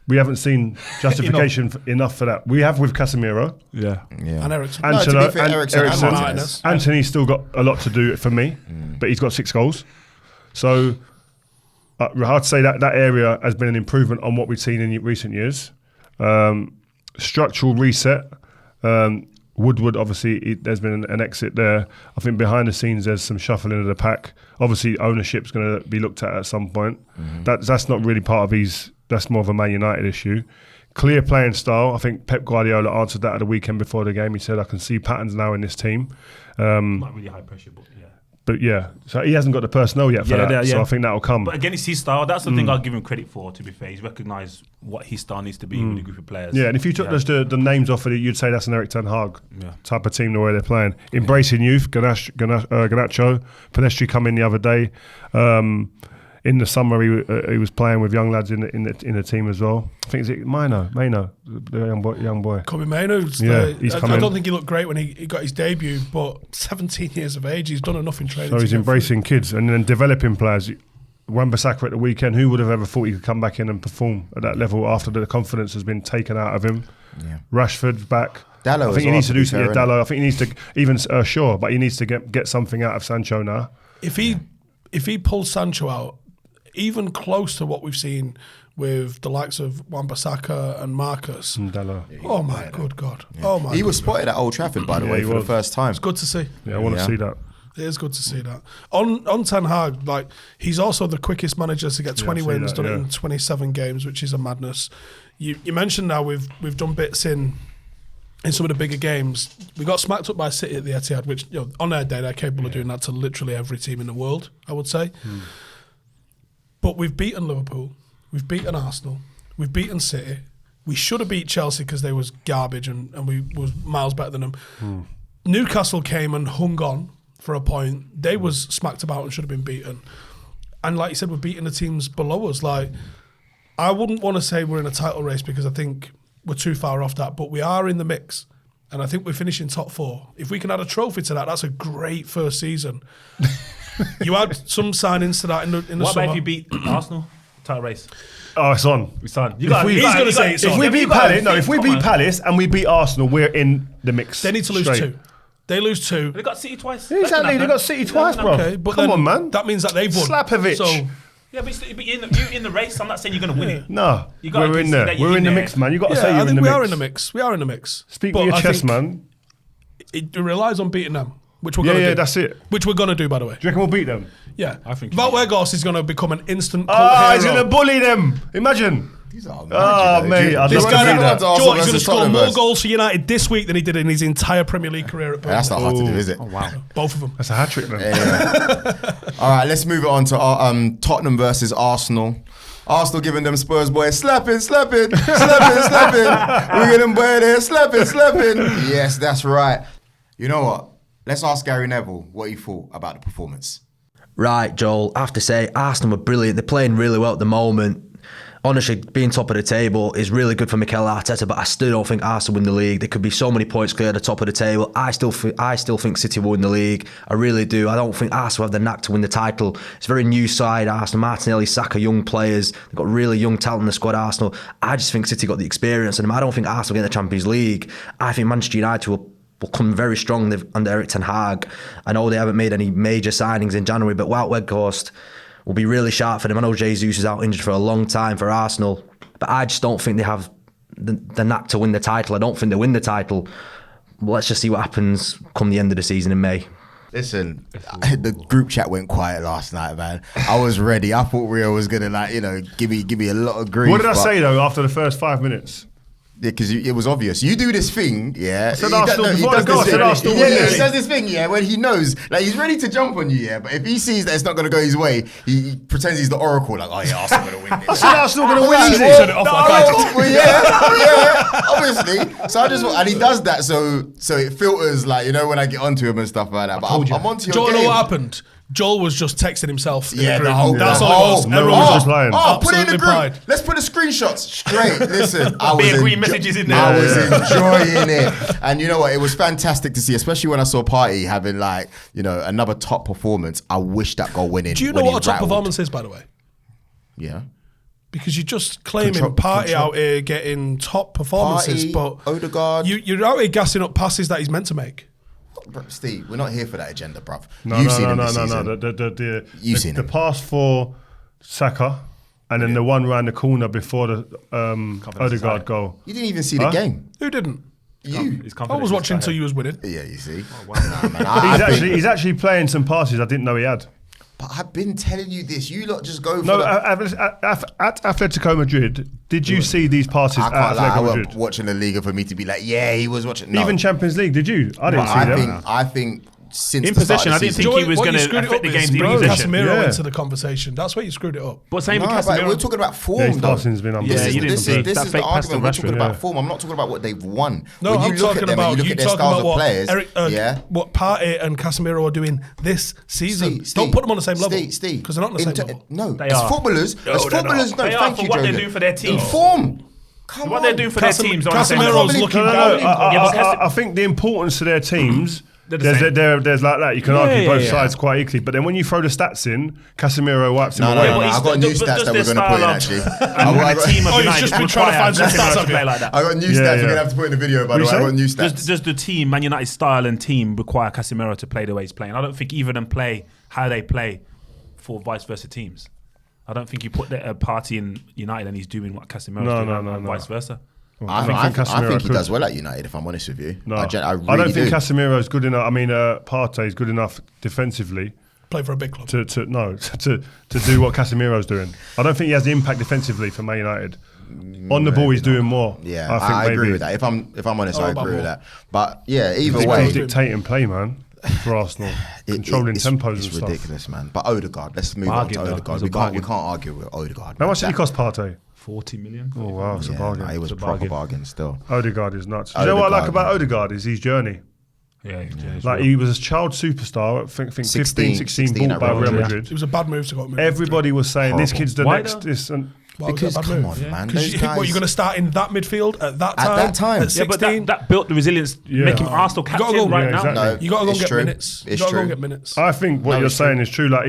We haven't seen justification enough for that. We have with Casemiro. Yeah. And Eriksen. No, to be fair, Eriksen and Eriksen. Martinez. Anthony's still got a lot to do for me, but he's got 6 goals. So I'd say that area has been an improvement on what we've seen in recent years. Structural reset. Woodward, obviously, there's been an exit there. I think behind the scenes, there's some shuffling of the pack. Obviously, ownership's going to be looked at some point. That's not really part of his. That's more of a Man United issue. Clear playing style. I think Pep Guardiola answered that at the weekend before the game. He said, "I can see patterns now in this team." Not really high pressure, but yeah. But yeah, so he hasn't got the personnel yet for that. So I think that will come. But again, it's his style. That's the thing I'll give him credit for, to be fair. He's recognised what his style needs to be with a group of players. Yeah, and if you took just the names off of it, you'd say that's an Eric Ten Hag Yeah. type of team, the way they're playing. Embracing youth, Garnacho, Pedestri come in the other day. In the summer, he was playing with young lads in the team as well. I think it's Maino, the young boy. Kobe Maino. He's I come in. don't think he looked great when he got his debut, but 17 years of age, he's done enough in training. So he's to get embracing kids and then developing players. Wan-Bissaka at the weekend, who would have ever thought he could come back in and perform at that level after the confidence has been taken out of him? Yeah. Rashford's back. Dallo I think as he well, needs to to do be something. fair, Yeah, Dallo. I think he needs to even sure, but he needs to get something out of Sancho now. If he pulls Sancho out, even close to what we've seen with the likes of Wan-Bissaka and Marcus. Dallo. Oh my good God! Oh my. He was good spotted at Old Trafford, by the way, he for was. the first time. It's good to see. Yeah, I want to Yeah. see that. It is good to see that. On Ten Hag, like he's also the quickest manager to get 20 I've seen wins, that, done it yeah. in 27 games, which is a madness. You mentioned now we've done bits in some of the bigger games. We got smacked up by City at the Etihad, which on their day they're capable of doing that to literally every team in the world, I would say. But we've beaten Liverpool, we've beaten Arsenal, we've beaten City. We should have beat Chelsea because they was garbage and we was miles better than them. Newcastle came and hung on for a point. They was smacked about and should have been beaten. And like you said, we're beating the teams below us. Like, I wouldn't want to say we're in a title race because I think we're too far off that, but we are in the mix. And I think we're finishing top 4. If we can add a trophy to that, that's a great first season. You add some signings to that in the What summer. about if you beat Arsenal? Title race. Oh, it's on. It's on. He's gonna say it's on. If we Yeah, beat you gotta Palace, think, if we come beat on. Palace and we beat Arsenal, we're in the mix. They need to lose straight. 2. They lose 2. They got City twice. Exactly, they got City twice, bro. Okay, but Come then on, man. That means that they've won. Slapovic. So Yeah, but you're in the race. I'm not saying you're going to win it. No, You gotta we're in concede there. that you're We're in in the there. mix, man. You got to yeah, say I you're in think the we mix. are in the mix. We are in the mix. Speak But with your I chest, think man. It relies on beating them, which we're Yeah, going to yeah, do. that's it. Which we're going to do, by the way. Do you reckon we'll beat them? Yeah. I think Wout is going to become an instant cult He's hero. going to bully them. Imagine. These are Mate, I'd This love to guy, see that. George, is going to score more goals for United this week than he did in his entire Premier League career at Burnley. That's not hard to do, is it? Oh, wow. Both of them. That's a hat trick, man. All right, let's move it on to Tottenham versus Arsenal. Arsenal giving them Spurs boys slapping. We're getting boy there slapping. Yes, that's right. You know what? Let's ask Gary Neville what he thought about the performance. Right, Joel, I have to say, Arsenal were brilliant. They're playing really well at the moment. Honestly, being top of the table is really good for Mikel Arteta, but I still don't think Arsenal win the league. There could be so many points clear at the top of the table. I still think City will win the league. I really do. I don't think Arsenal have the knack to win the title. It's a very new side, Arsenal. Martinelli, Saka, young players. They've got really young talent in the squad, Arsenal. I just think City got the experience in them. I don't think Arsenal get the Champions League. I think Manchester United will come very strong under Erik ten Hag. I know they haven't made any major signings in January, but Wout Weghorst will be really sharp for them. I know Jesus is out injured for a long time for Arsenal, but I just don't think they have the knack to win the title. I don't think they win the title. Let's just see what happens come the end of the season in May. Listen, the group chat went quiet last night, man. I was ready. I thought Rio was gonna give me a lot of grief. What did I say though after the first 5 minutes? Yeah, because it was obvious. You do this thing, yeah. said He Arsenal does- he before does I go, I this said thing. Arsenal Yeah, win he it. does this thing, yeah, when he knows, he's ready to jump on you, yeah. But if he sees that it's not going to go his way, he pretends he's the oracle, like, oh yeah, Arsenal going to win this. I said Arsenal going to win Like, easy. Set it off like I did. well, yeah, obviously. So I just and he does that so it filters, when I get onto him and stuff like that. But I'm onto your Do you game. know what happened? Joel was just texting himself. in Yeah, the the group. whole. That's the all it whole- was. No Everyone one was was just lying. Put it in the absolutely group. pride. Let's put the screenshots straight. Listen, I Be was green messages in there. I was enjoying it, and you know what? It was fantastic to see, especially when I saw Partey having another top performance. I wish that goal went in. Do you know when what a he top rattled. performance is, by the way? Yeah. Because you're just claiming Control- Partey out here getting top performances, Partey, but Odegaard. you're out here gassing up passes that he's meant to make. Bro, Steve, we're not here for that agenda, bruv. No. You've seen him this season. You've seen The him. pass for Saka, and then the one round the corner before the Odegaard goal. You didn't even see the game. Who didn't? You. I was watching until you was winning. Yeah, you see. Oh, Nah, man, I think- He's actually playing some passes I didn't know he had. But I've been telling you this. You lot just go for No, the... at Atletico Madrid, did you see these passes I at can't lie. I Atletico wasn't Madrid? watching the Liga for me to be like, yeah, he was watching. No. Even Champions League, did you? I didn't see that. I think since In the start possession, of I the didn't season, think he was What going you to screwed it affect up the is game's bringing possession. Casemiro Yeah. into the conversation. That's where you screwed it up. But same with No, but Casemiro. we're talking about form, Yeah, his though. passing's been Yeah, unbelievable. you didn't This see is that the fake pass to argument. We're talking Rashford. about Yeah. form. I'm not talking about what they've won. No, when I'm you look talking at them about and you you look at their talking styles about of what players, yeah. what Partey and Casemiro are doing this season. Don't put them on the same level. Steve, because they're not on the same level. No, They as are. footballers, No, they're not. no, They are thank for you, what they're Jogan. doing for their In team. form. Come What on. they're doing for their teams. are on the same Casemiro's level. looking No, down. I think the importance to their teams, They're the same. there's like that. You can Yeah, argue yeah, both yeah. sides quite equally. But then when you throw the stats in, Casemiro wipes him No, away. no, but I've got he's- new but stats does that we're their going to put in, style actually. And the team of Oh, he's United just been trying to find some require stats Casemiro up to play here. like that. I got new Yeah, stats. yeah. We're going to have to put in the video, by the What way. I you got new Does stats. the team, Man United style and team, require Casemiro to play the way he's playing? I don't think either of them play how they play for vice versa teams. I don't think you put a party in United and he's doing what Casemiro's No, doing no, and no. vice versa. I think Casemiro he could. does well at United, if I'm honest with you. No, I I really don't think do. Casemiro's good enough. I mean, Partey's good enough defensively Play for a big club. to do what Casemiro's doing. I don't think he has the impact defensively for Man United. On the ball, he's doing more. Yeah, I think I agree maybe. with that. If I'm honest, I about agree with more? that. But yeah, either He's way, dictating play, man, for Arsenal, controlling tempos it's and stuff. ridiculous, man. But Odegaard, let's move Bargain, on though. to Odegaard. It's a We bargain. can't argue with Odegaard. How much did he That- cost Partey? 40 million. Oh wow, it's a Yeah, bargain. nah, it was a a proper bargain. bargain still. Odegaard is nuts. You know what I like Odegaard, about man. Odegaard is his journey. Yeah, Like he was a child superstar. I think 15, 16 16 bought at by Real Real Madrid. Madrid. It was a bad move to go. Everybody was saying this Horrible. kid's the Why next. though? This and Why was Because that a bad come move? on, man, Because those guys. you're going to start in that midfield at that time. At that time. At Yeah, but 16. that built the resilience, making Arsenal gotta captain go. right Yeah, now. exactly. No, You got to go and it's get true. minutes. You It's got to go and true. get minutes. I think what you're it's saying true. is true. Like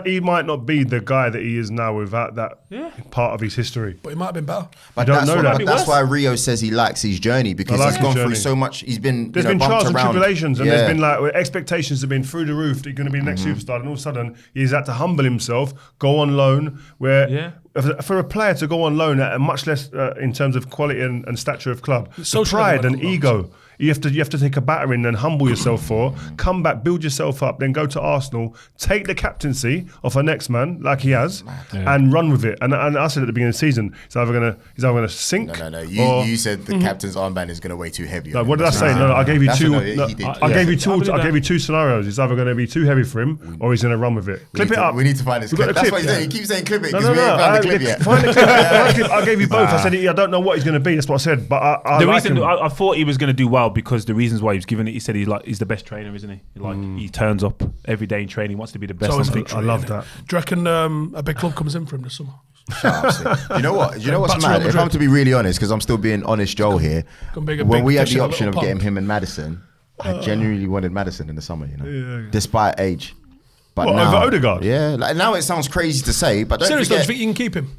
he might not be the guy that he is now without that part of his history. But he might have been better. But You don't that's, know what, that. but that's why Rio says he likes his journey, because I like he's his gone journey. through so much. He's been There's been bumped trials and around. tribulations, and Yeah. there's been like expectations have been through the roof that you're going to be the next superstar, and all of a sudden he's had to humble himself, go on loan. Where for a player to go on loan at a much less in terms of quality and stature of club, the Socially pride and relevant ego. You have to take a battering and humble yourself for, come back, build yourself up, then go to Arsenal, take the captaincy off our next man like he has, and run with it. And I said at the beginning of the season, he's either gonna sink. No. or- You said the captain's armband is going to weigh too heavy. No, on what him. did I say? No, I gave you That's two. what he no, did. I gave you two. I believe I that. gave you two scenarios. It's either going to be too heavy for him, or he's going to run with it. Clip it up. We need to find this We've got clip. the That's clip, what he's yeah. saying. He keeps saying clip it No, because we ain't found the clip yet. Find the clip. Find the clip. I gave you both. I said I don't know what he's going to be. That's what I said. But I The like reason him. I thought he was going to do well because the reasons why he was given it, he said he's the best trainer, isn't he? Like he turns up every day in training, wants to be the best. So is on victory. I love innit? that. Do you reckon a big club comes in for him this summer? You know what? You know what's Back to mad? Real If I'm Madrid. to be really honest, because I'm still being honest, Joel here. Gonna be a When big we had fish the in a option of little getting pond. him and Maddison, I genuinely wanted Maddison in the summer. You know, Yeah. despite age. But What, now, over Odegaard? Yeah, like now it sounds crazy to say, but don't Seriously, do you forget. think you can keep him?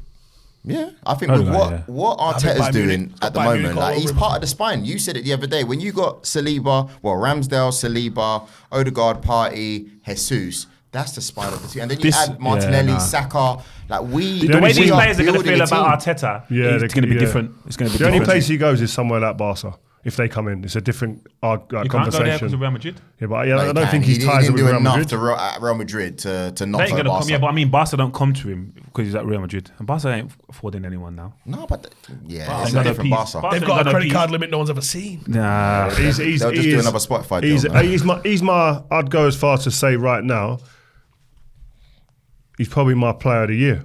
Yeah, I think Oh, with no, yeah. what I think Arteta's Bayern doing Munich- at the Bayern Munich moment, all like over he's him. part of the spine. You said it the other day when you got Saliba, Ramsdale, Saliba, Odegaard, Partey, Jesus. That's the spine of the team, and then you add Martinelli, Saka. Like The way these we players are going to building feel a about team. Arteta, Yeah, it's going to be different. It's going to be The only different. place he goes is somewhere like Barca. If they come in, it's a different You can't go there conversation. because of Real Madrid. Yeah, but No, I he don't can. think He he's ties didn't with do Real enough Madrid. to Real Madrid to They not ain't vote going to Barca. come. Yeah, but I mean, Barca don't come to him because he's at Real Madrid, and Barca ain't affording anyone now. No, but yeah, Barca it's got a no different peace. Barca. Barca They've got a no credit peace. card limit no one's ever seen. Nah, They'll just do another Spotify deal. He's my. I'd go as far to say right now, he's probably my player of the year.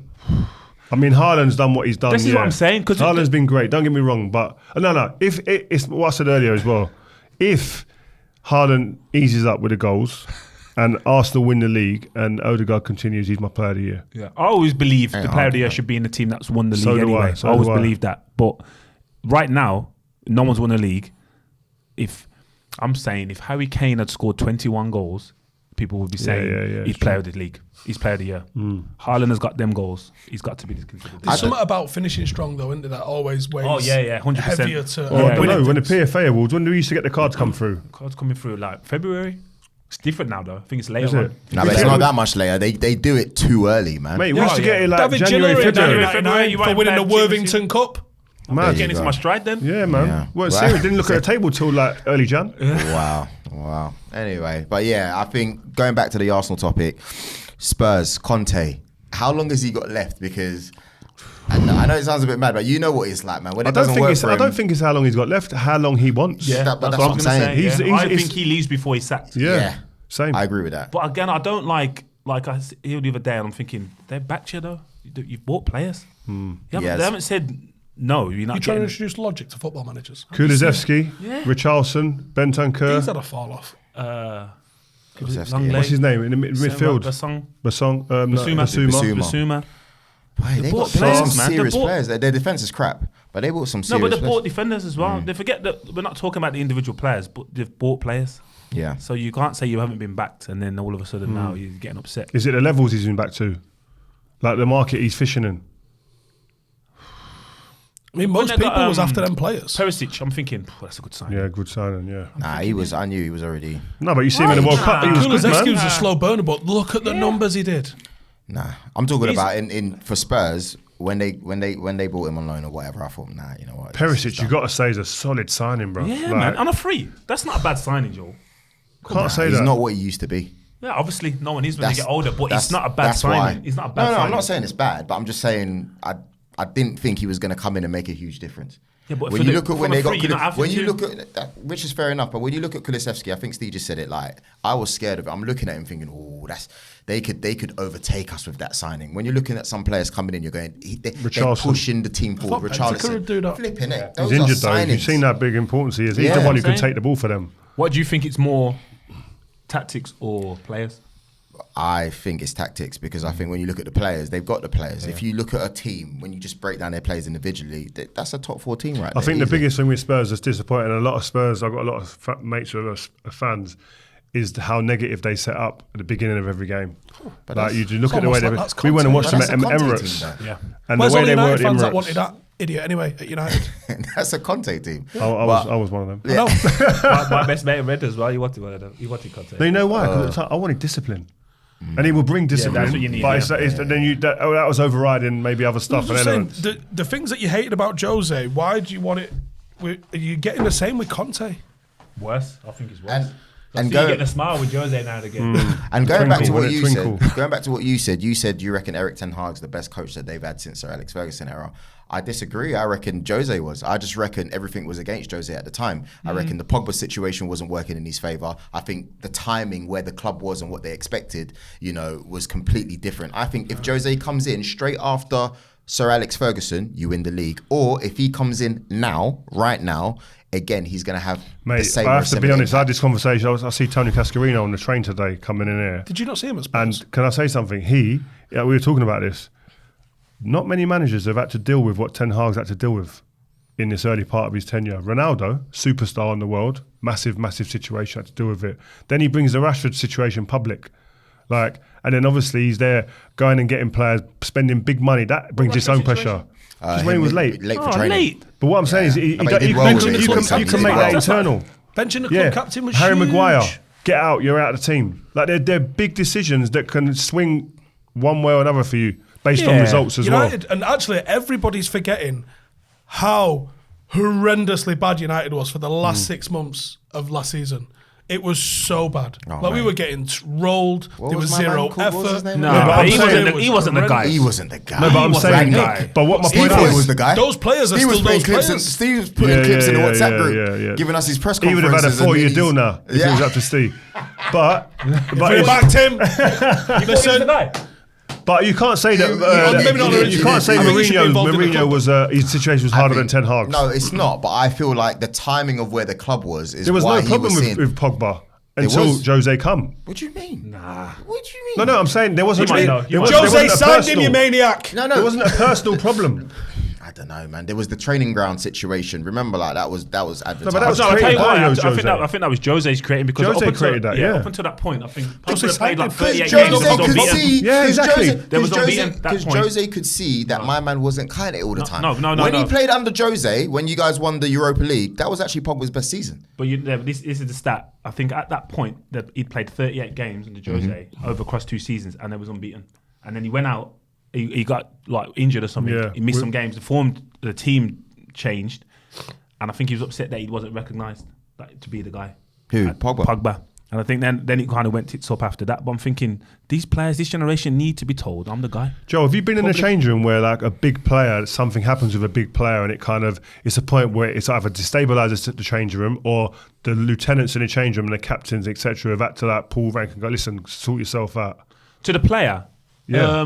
I mean, Haaland's done what he's done. This is what I'm saying, 'cause Haaland's been great. Don't get me wrong, but no. If it's what I said earlier as well, if Haaland eases up with the goals and Arsenal win the league and Odegaard continues, he's my player of the year. yeah. I always believe the Ain't player of hard, the year man. should be in the team that's won the So league do I, anyway. so I always do I. believe that. But right now, no one's won a league. If Harry Kane had scored 21 goals, people would be saying yeah, he's it's player of the league. He's player of the year. Haaland has got them goals. He's got to be considered. There's something about finishing strong though, isn't there? That always weighs 100%. heavier to Oh, I don't winning know. When the things. PFA awards, when do we used to get the cards come through? Cards coming through like February. It's different now though. I think it's later Is on. it? No, but it's not that much later. They do it too early, man. Mate, we used to get it like David January, Ginola in February. February, you for might winning the have Worthington Cup. Mad. Getting into my stride then. Yeah, man. Yeah. Well, Wow. seriously, didn't look at the table till like early Jan. Wow. Anyway, but yeah, I think going back to the Arsenal topic, Spurs, Conte, how long has he got left? Because I know it sounds a bit mad, but you know what it's like, man. When I it don't doesn't think work it's. for I him, don't think it's how long he's got left. How long he wants. Yeah, But that's what what I'm saying. He's- I he's- think he leaves before he's sacked. Yeah. Yeah. Same. I agree with that. But again, I don't like I heard the other day, and I'm thinking they're back here though. You've bought players. They haven't said no. You're not You're trying to getting. introduce logic to football managers. Kulusevski, Richarlison, Bentancur. He's had a fall off. Kulusevski. What's his name in the midfield? Basong. Basuma. Boy, they bought got players, some man. They serious bought- players. Their defense is crap, but they bought some No, serious but they players. bought defenders as well. They forget that we're not talking about the individual players, but they've bought players. Yeah. So you can't say you haven't been backed, and then all of a sudden now you're getting upset. Is it the levels he's been back to? Like the market he's fishing in? I mean, most they people got, was after them players. Perisic, I'm thinking that's a good sign. Yeah, good signing, yeah. Nah, I knew he was already. No, but you see him in the World Cup, he was good, Kulusevski man. was a slow burner, but look at the numbers he did. Nah, I'm talking about in for Spurs when they bought him on loan or whatever. I thought, nah, you know what? Perisic, you got to say, is a solid signing, bro. Yeah, Like, man, on a free. That's not a bad signing, Joel. Can't say He's that. not what he used to be. Yeah, obviously no one is when they That's- get older, but that's- it's not a bad that's signing. why. It's not a bad No, signing. I'm not saying it's bad, but I'm just saying I didn't think he was going to come in and make a huge difference. Yeah, but when for you the- look at when from a they got free, you're not having when you to. look at that, which is fair enough, but when you look at Kulusevski, I think Steve just said it. Like I was scared of it. I'm looking at him thinking, oh, they could overtake us with that signing. When you're looking at some players coming in, you're going, they're Richarlison. pushing the team forward. thought Bentancur would do Richarlison, that. flipping it. He's Those injured are though. signings. You've seen how big importance he is. He's Yeah. the one who Same. could take the ball for them. What do you think it's more, tactics or players? I think it's tactics, because I think when you look at the players, they've got the players. If you look at a team, when you just break down their players individually, that's a top 4 team right I there. think the easily. biggest thing with Spurs that's disappointing, a lot of Spurs, I've got a lot of mates who are fans, is how negative they set up at the beginning of every game. But Like you look it's at the way almost we went and watched them But at that's a Conte Emirates, team, though. Yeah. and Where's the all way the they were at United fans that Emirates. wanted that idiot anyway at United? That's a Conte team. I was one of them. No. my best mate read as well. You wanted one of them. You wanted Conte. No, you know why? 'Cause it's like, I wanted discipline. And he will bring discipline. that's what you need, But yeah. then that was overriding maybe other stuff. I'm and just saying, elements. the things that you hated about Jose, why do you want it? Are you getting the same with Conte? Worse. I think it's worse. And You get a smile with Jose now and again. And going back to Twinkle, what wouldn't you it twinkle? said, you said you reckon Erik ten Hag's the best coach that they've had since Sir Alex Ferguson era. I disagree. I reckon Jose was. I just reckon everything was against Jose at the time. I reckon the Pogba situation wasn't working in his favour. I think the timing where the club was and what they expected, was completely different. I think if Jose comes in straight after Sir Alex Ferguson, you win the league. Or if he comes in now, right now, again, he's going to have the Mate, same. I have to be similar honest. I had impact. this conversation. I see Tony Cascarino on the train today coming in here. Did you not see him at Spurs? And can I say something? We were talking about this. Not many managers have had to deal with what Ten Hag's had to deal with in this early part of his tenure. Ronaldo, superstar in the world, massive situation, had to deal with it. Then he brings the Rashford situation public. And then obviously he's there going and getting players, spending big money. That brings its own pressure. Just when he was late. Late for training. Late. But what I'm saying is, you But he did well with it. can make that internal. Benching the club captain was Harry huge. Maguire, get out, you're out of the team. They're big decisions that can swing one way or another for you based on results as United, and actually everybody's forgetting how horrendously bad United was for the last 6 months of last season. It was so bad. We were getting rolled. There was was my man zero called? What was his effort. name? No, but but I'm he saying wasn't. it was He wasn't the guy. horrendous. He wasn't the guy. No, but I'm saying, Rangnick. but what my Steve point was is, the guy. Those players are Steve was still putting those clips. players. Steve was putting clips in the WhatsApp group, giving us his press he would conferences. have had a 4-year and deal now if it was up to Steve. But Bring it back, Tim. Listen, But you can't say that. maybe not You can't say I think you should be involved in the Mourinho club. was his situation was harder than Ten Hag's. No, it's not. But I feel like the timing of where the club was is There was why no he problem was seeing. with Pogba until was. Jose come. What do you mean? Nah. What do you mean? No, I'm saying there wasn't. You might know. there You was- might there Jose wasn't a signed him, you personal- maniac. No. There wasn't a personal problem. I don't know, man. There was the training ground situation. Remember, that was advertised. but that was No, I tell you created what, by I Jose. think that was Jose's creating because Jose up until, created that, yeah. up until that point, I think Jose Pogba played like signed him. 38 Because games. Jose and was could unbeaten. see, Yeah, exactly. There was unbeaten at that because point. Jose could see that my man wasn't kind of it all the time. no, When he no. played under Jose, when you guys won the Europa League, that was actually Pogba's best season. But this is the stat. I think at that point that he'd played 38 games under Jose over across 2 seasons and then was unbeaten. And then he went out. He got injured or something. Yeah. He missed some games. The team changed, and I think he was upset that he wasn't recognised to be the guy. Who? Pogba? And I think then it kind of went tits up after that. But I'm thinking these players, this generation, need to be told I'm the guy. Joe, have you been in a change room where a big player, something happens with a big player, and it's a point where it's either destabilises the change room or the lieutenants in the change room and the captains, etc., have had to pull rank and go, listen, sort yourself out. To the player, Yeah.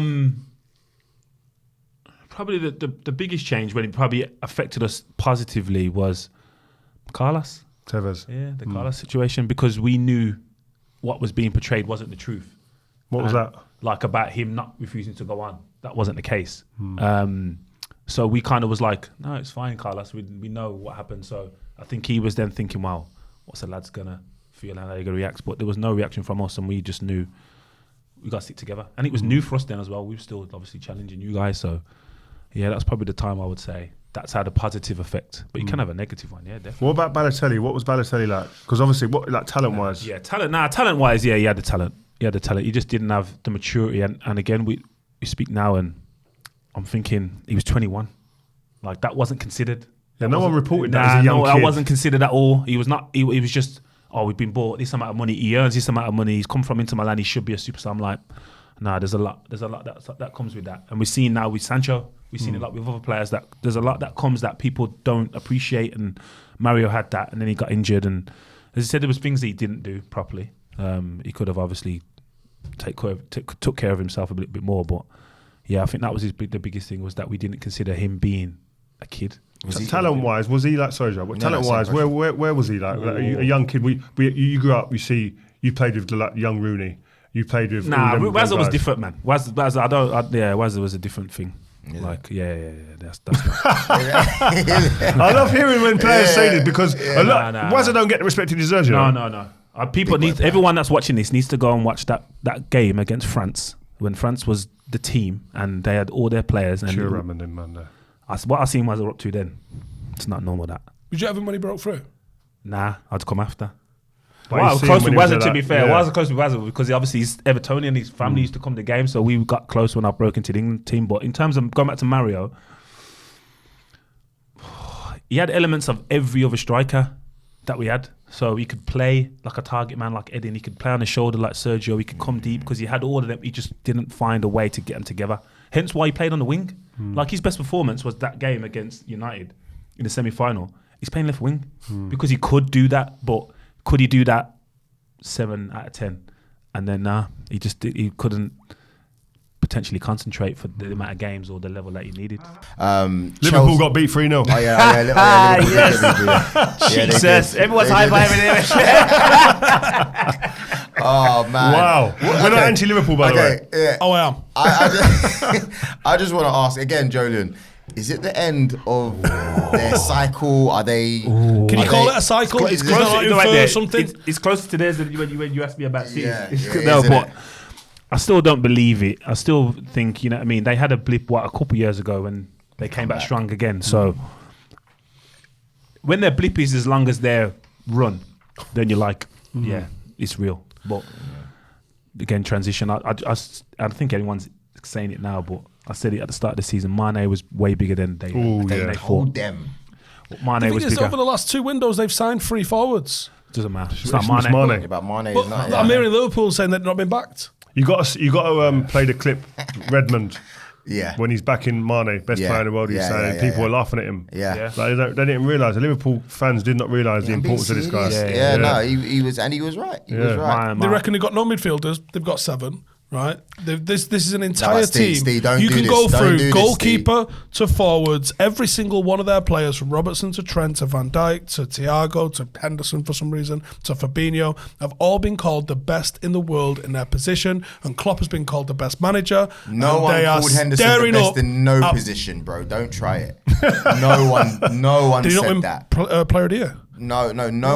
probably the biggest change when it probably affected us positively was Carlos. Tevez. Yeah, the Carlos situation, because we knew what was being portrayed wasn't the truth. What was that? Like about him not refusing to go on. That wasn't the case. So we kind of was like, no, it's fine, Carlos. We know what happened. So I think he was then thinking, wow, what's the lad's going to feel and how they're going to react? But there was no reaction from us, and we just knew we got to stick together. And it was new for us then as well. We were still obviously challenging you guys. So yeah, that's probably the time I would say that's had a positive effect. But you can have a negative one, yeah, definitely. What about Balotelli? What was Balotelli like? Because obviously, talent-wise? Yeah, talent-wise, yeah, he had the talent. He just didn't have the maturity. And again, we speak now, and I'm thinking he was 21. Like, that wasn't considered. Yeah, no one reported that as a young kid. That wasn't considered at all. He was not. He was just, we've been bought this amount of money. He earns this amount of money. He's come from Inter Milan. He should be a superstar. I'm like, nah, there's a lot that comes with that. And we're seeing now with Sancho. We've seen a lot with other players that there's a lot that comes that people don't appreciate. And Mario had that, and then he got injured. And as I said, there was things that he didn't do properly. He could have obviously took care of himself a little bit more. But yeah, I think that was the biggest thing, was that we didn't consider him being a kid. Talent-wise, was he like? Sorry, Joe. But talent-wise, where was he like? Like a young kid. You grew up. You played with young Rooney, you played with. Nah, all them Wazza was guys. different, man. Wazza, Wazza was a different thing. Like, that's not. I love hearing when players say this because Wazza don't get the respect he deserves. No. Everyone that's watching this needs to go and watch that game against France when France was the team and they had all their players. And what I seen Wazza up to then, it's not normal. That. Did you have him when he broke through? Nah, I'd come after. But I was close with Wazza, to be fair. Yeah. I was close with Wazza because obviously he's Evertonian, his family used to come to games, so we got close when I broke into the England team. But in terms of going back to Mario, he had elements of every other striker that we had. So he could play like a target man like Eddie, and he could play on the shoulder like Sergio, he could come deep because he had all of them. He just didn't find a way to get them together. Hence why he played on the wing. Like his best performance was that game against United in the semi-final. He's playing left wing because he could do that, but could he do that 7 out of 10? And then he couldn't potentially concentrate for the amount of games or the level that he needed. Liverpool got beat 3-0. Oh yeah. Jesus, everyone's high-fiving him. Oh man! Wow, we're not anti-Liverpool, by the way. Yeah. Oh, I am. I just want to ask again, Joleon. Is it the end of their cycle? Are they? Can you call it a cycle? It's closer to something. It's closer to theirs than when you asked me about City. Yeah, but I still don't believe it. I still think, you know what I mean? They had a blip, a couple of years ago when they came back strong again. So when their blip is as long as their run, then you're like, yeah, it's real. But again, transition. I think anyone's saying it now, but I said it at the start of the season. Mane was way bigger than they thought. Hold them. Mane was bigger. Over the last 2 windows, they've signed 3 forwards. Doesn't matter. It's not Mane. About Mane. But I'm hearing Liverpool saying they've not been backed. You got to play the clip, Redmond. Yeah. When he's back in Mane, best player in the world, he's saying people were laughing at him. Yeah. Like they didn't realise. The Liverpool fans did not realise the importance of this guy. No, he was right. He was right. They reckon they've got no midfielders. They've got 7. Right, this is an entire team. Steve, you can go through goalkeeper to forwards. Every single one of their players, from Robertson to Trent to Van Dijk to Thiago to Henderson for some reason to Fabinho, have all been called the best in the world in their position. And Klopp has been called the best manager. No one called Henderson the best in no position, bro. Don't try it. No one Did he not said win that. Player of the Year? No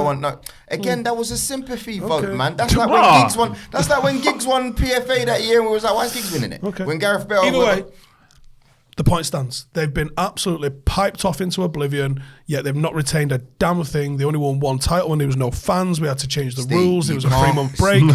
one. No. Again, that was a sympathy vote, man. That's like when Giggs won. That's like when Giggs won PFA that year, and we was like, "Why is Giggs winning it?" Okay. When Gareth Bale. Either way, the point stands. They've been absolutely piped off into oblivion, yet they've not retained a damn thing. They only won 1 title when there was no fans. We had to change the rules. It was a 3-month break. You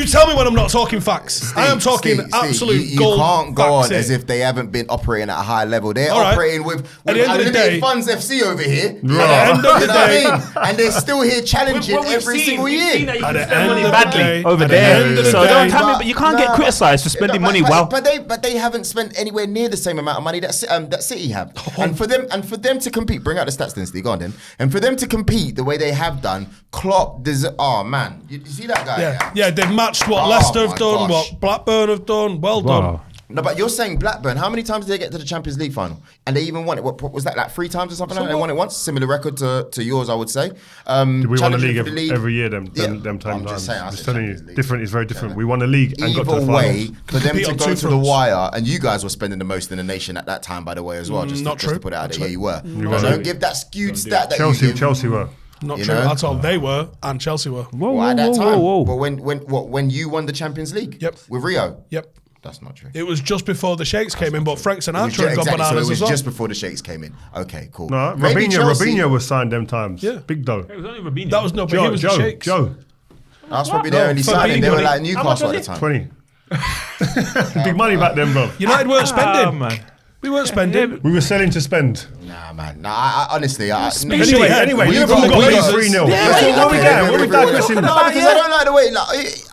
tell me when I'm not talking facts. I am talking absolute gold. You can't go on here. as if they haven't been operating at a high level. They're All right. operating with at the end of the Unlimited day, Funds FC over here. At the end of the day, and they're still here challenging every single year. At the end of the day, over there. So don't tell me, but you can't get criticised for spending money well. But they haven't spent anywhere near the same amount of money that City have. And for them to compete, bring out the stats then, Steve, go on then. And for them to compete the way they have done, Klopp, oh man, you see that guy? Yeah, they've matched what Leicester have done, what Blackburn have done. Well done. No, but you're saying Blackburn, how many times did they get to the Champions League final? And they even won it, what was that, like 3 times or something like that? They won it once, similar record to yours, I would say. Did we won the league every year them times? I'm just saying, I'm just telling you, different is very different. We won the league and got to the Either finals. way, for them to go to the wire, and you guys were spending the most in the nation at that time, by the way, as well, just to put it out there. Yeah, you were. Don't give that skewed stat that Chelsea were. Not true at all. They were, and Chelsea were. At that time. But when you won the Champions League? Yep. With Rio? Yep. That's not true. It was just before the Sheikhs came in, but Frank Sinatra had gone bananas so it was as well. just before the Sheikhs came in. Okay, cool. No, Robinho was signed them times. Yeah. Big dough. It was only Robinho. That was no, but he was the Sheikhs. Joe. That's probably their only signing. They were like Newcastle at the time. 20. Big money back then, bro. United weren't spending. We weren't spending. We were selling to spend. Nah, man. Nah, I honestly. Anyway, Liverpool got beat 3-0. What we digressing? No, because I don't like the way.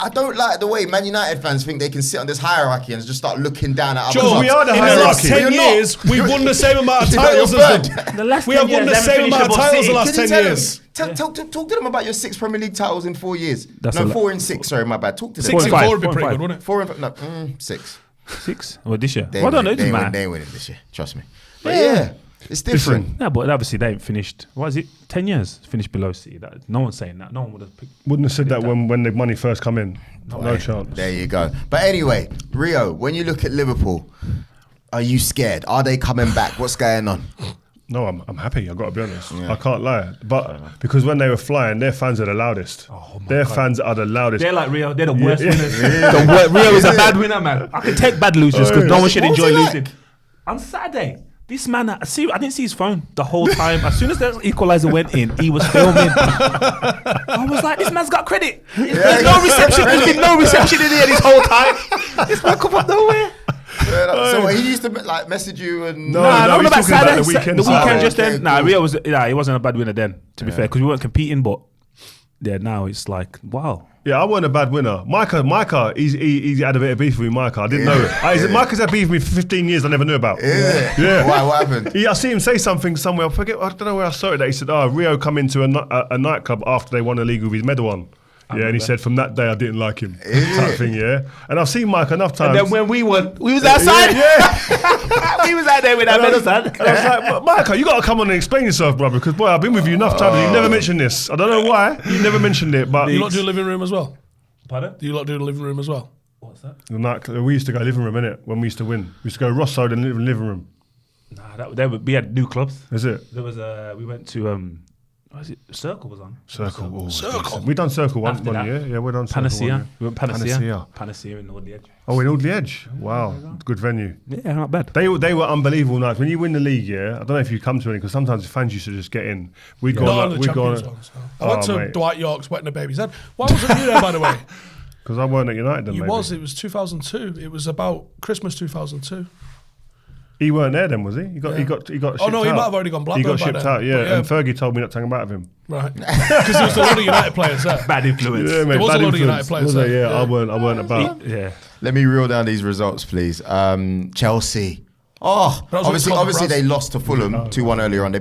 I don't like the way Man United fans think they can sit on this hierarchy and just start looking down at other clubs. We are the in the last hierarchy. 10 years, we've won the same amount of titles as them. We have won the same amount of titles the last 10 years. Talk to them about your 6 Premier League titles in 4 years. That's no, 4 and 6. Sorry, my bad. Talk to them. 6 and 4 would be pretty good, wouldn't it? 4 and 6. 6? Well, this year. They Well done, ain't man. winning this year. Trust me. But yeah. It's different. Yeah, but obviously they ain't finished. What is it? 10 years finished below City. No one's saying that. No one would have picked. Wouldn't have said that when the money first come in. No chance. There you go. But anyway, Rio, when you look at Liverpool, are you scared? Are they coming back? What's going on? No, I'm happy. I've got to be honest. I can't lie. But because when they were flying, their fans are the loudest. Their fans are the loudest. They're like Rio. They're the worst winners. Rio is a bad winner, man. I can take bad losers because no one should enjoy losing. On Saturday, this man, I didn't see his phone the whole time. As soon as the equaliser went in, he was filming. I was like, this man's got credit. There's no reception. There's been no reception in here this whole time. This man come up nowhere. So he used to like message you and no, not he's about talking about Saturday. the weekend. The weekend Saturday. just then. Okay, Nah, cool. Rio was. He wasn't a bad winner then. To be fair, because we weren't competing. But yeah, now it's like wow. Yeah, I wasn't a bad winner. Micah, he had a bit of beef with me, Micah. I didn't know it. Micah's had beef with me for 15 years I never knew about. Yeah. Why? What happened? I see him say something somewhere. I don't know where I saw it. That he said, Rio come into a nightclub after they won the league with his medal on. Yeah, and he said, from that day, I didn't like him. Type thing, yeah. And I've seen Mike enough times. And then when we won, we was outside. We was out there with our medals on. And I was like, Micah, you got to come on and explain yourself, brother, because, boy, I've been with you enough times and you never mentioned this. I don't know why. You never mentioned it, but... Do you lot do a living room as well? Pardon? Do you lot do the living room as well? What's that? We used to go living room, innit, when we used to win. We used to go Rosso, then living room. Nah, we had new clubs. Is it? There was we went to what is it? Circle was on. Circle. Circle. We done Circle one After that, year. Yeah, we done Circle Panacea. one year. We went Panacea in Audley Edge. Oh, in Audley Edge. Wow, good venue. Yeah, not bad. They were unbelievable nights. When you win the league, yeah, I don't know if you come to any because sometimes the fans used to just get in. We'd go Not on, on the Champions ones. No. I went to mate. Dwight York's Wetting a Baby's Head. Why wasn't you there, by the way? Because I weren't at United then, You maybe. was. It was 2002. It was about Christmas 2002. He weren't there then, was he? He got shipped out. Oh no, he might have already gone black. He got by shipped then. out, yeah. But And Fergie told me not to hang about with him. right, because there was a lot of United players there. Bad influence. Yeah, mate, There was bad a lot of United influence. players Was there? there. Yeah, I weren't about. Yeah. Let me reel down these results, please. Chelsea. That was Obviously with they lost to Fulham 2-1 earlier on. They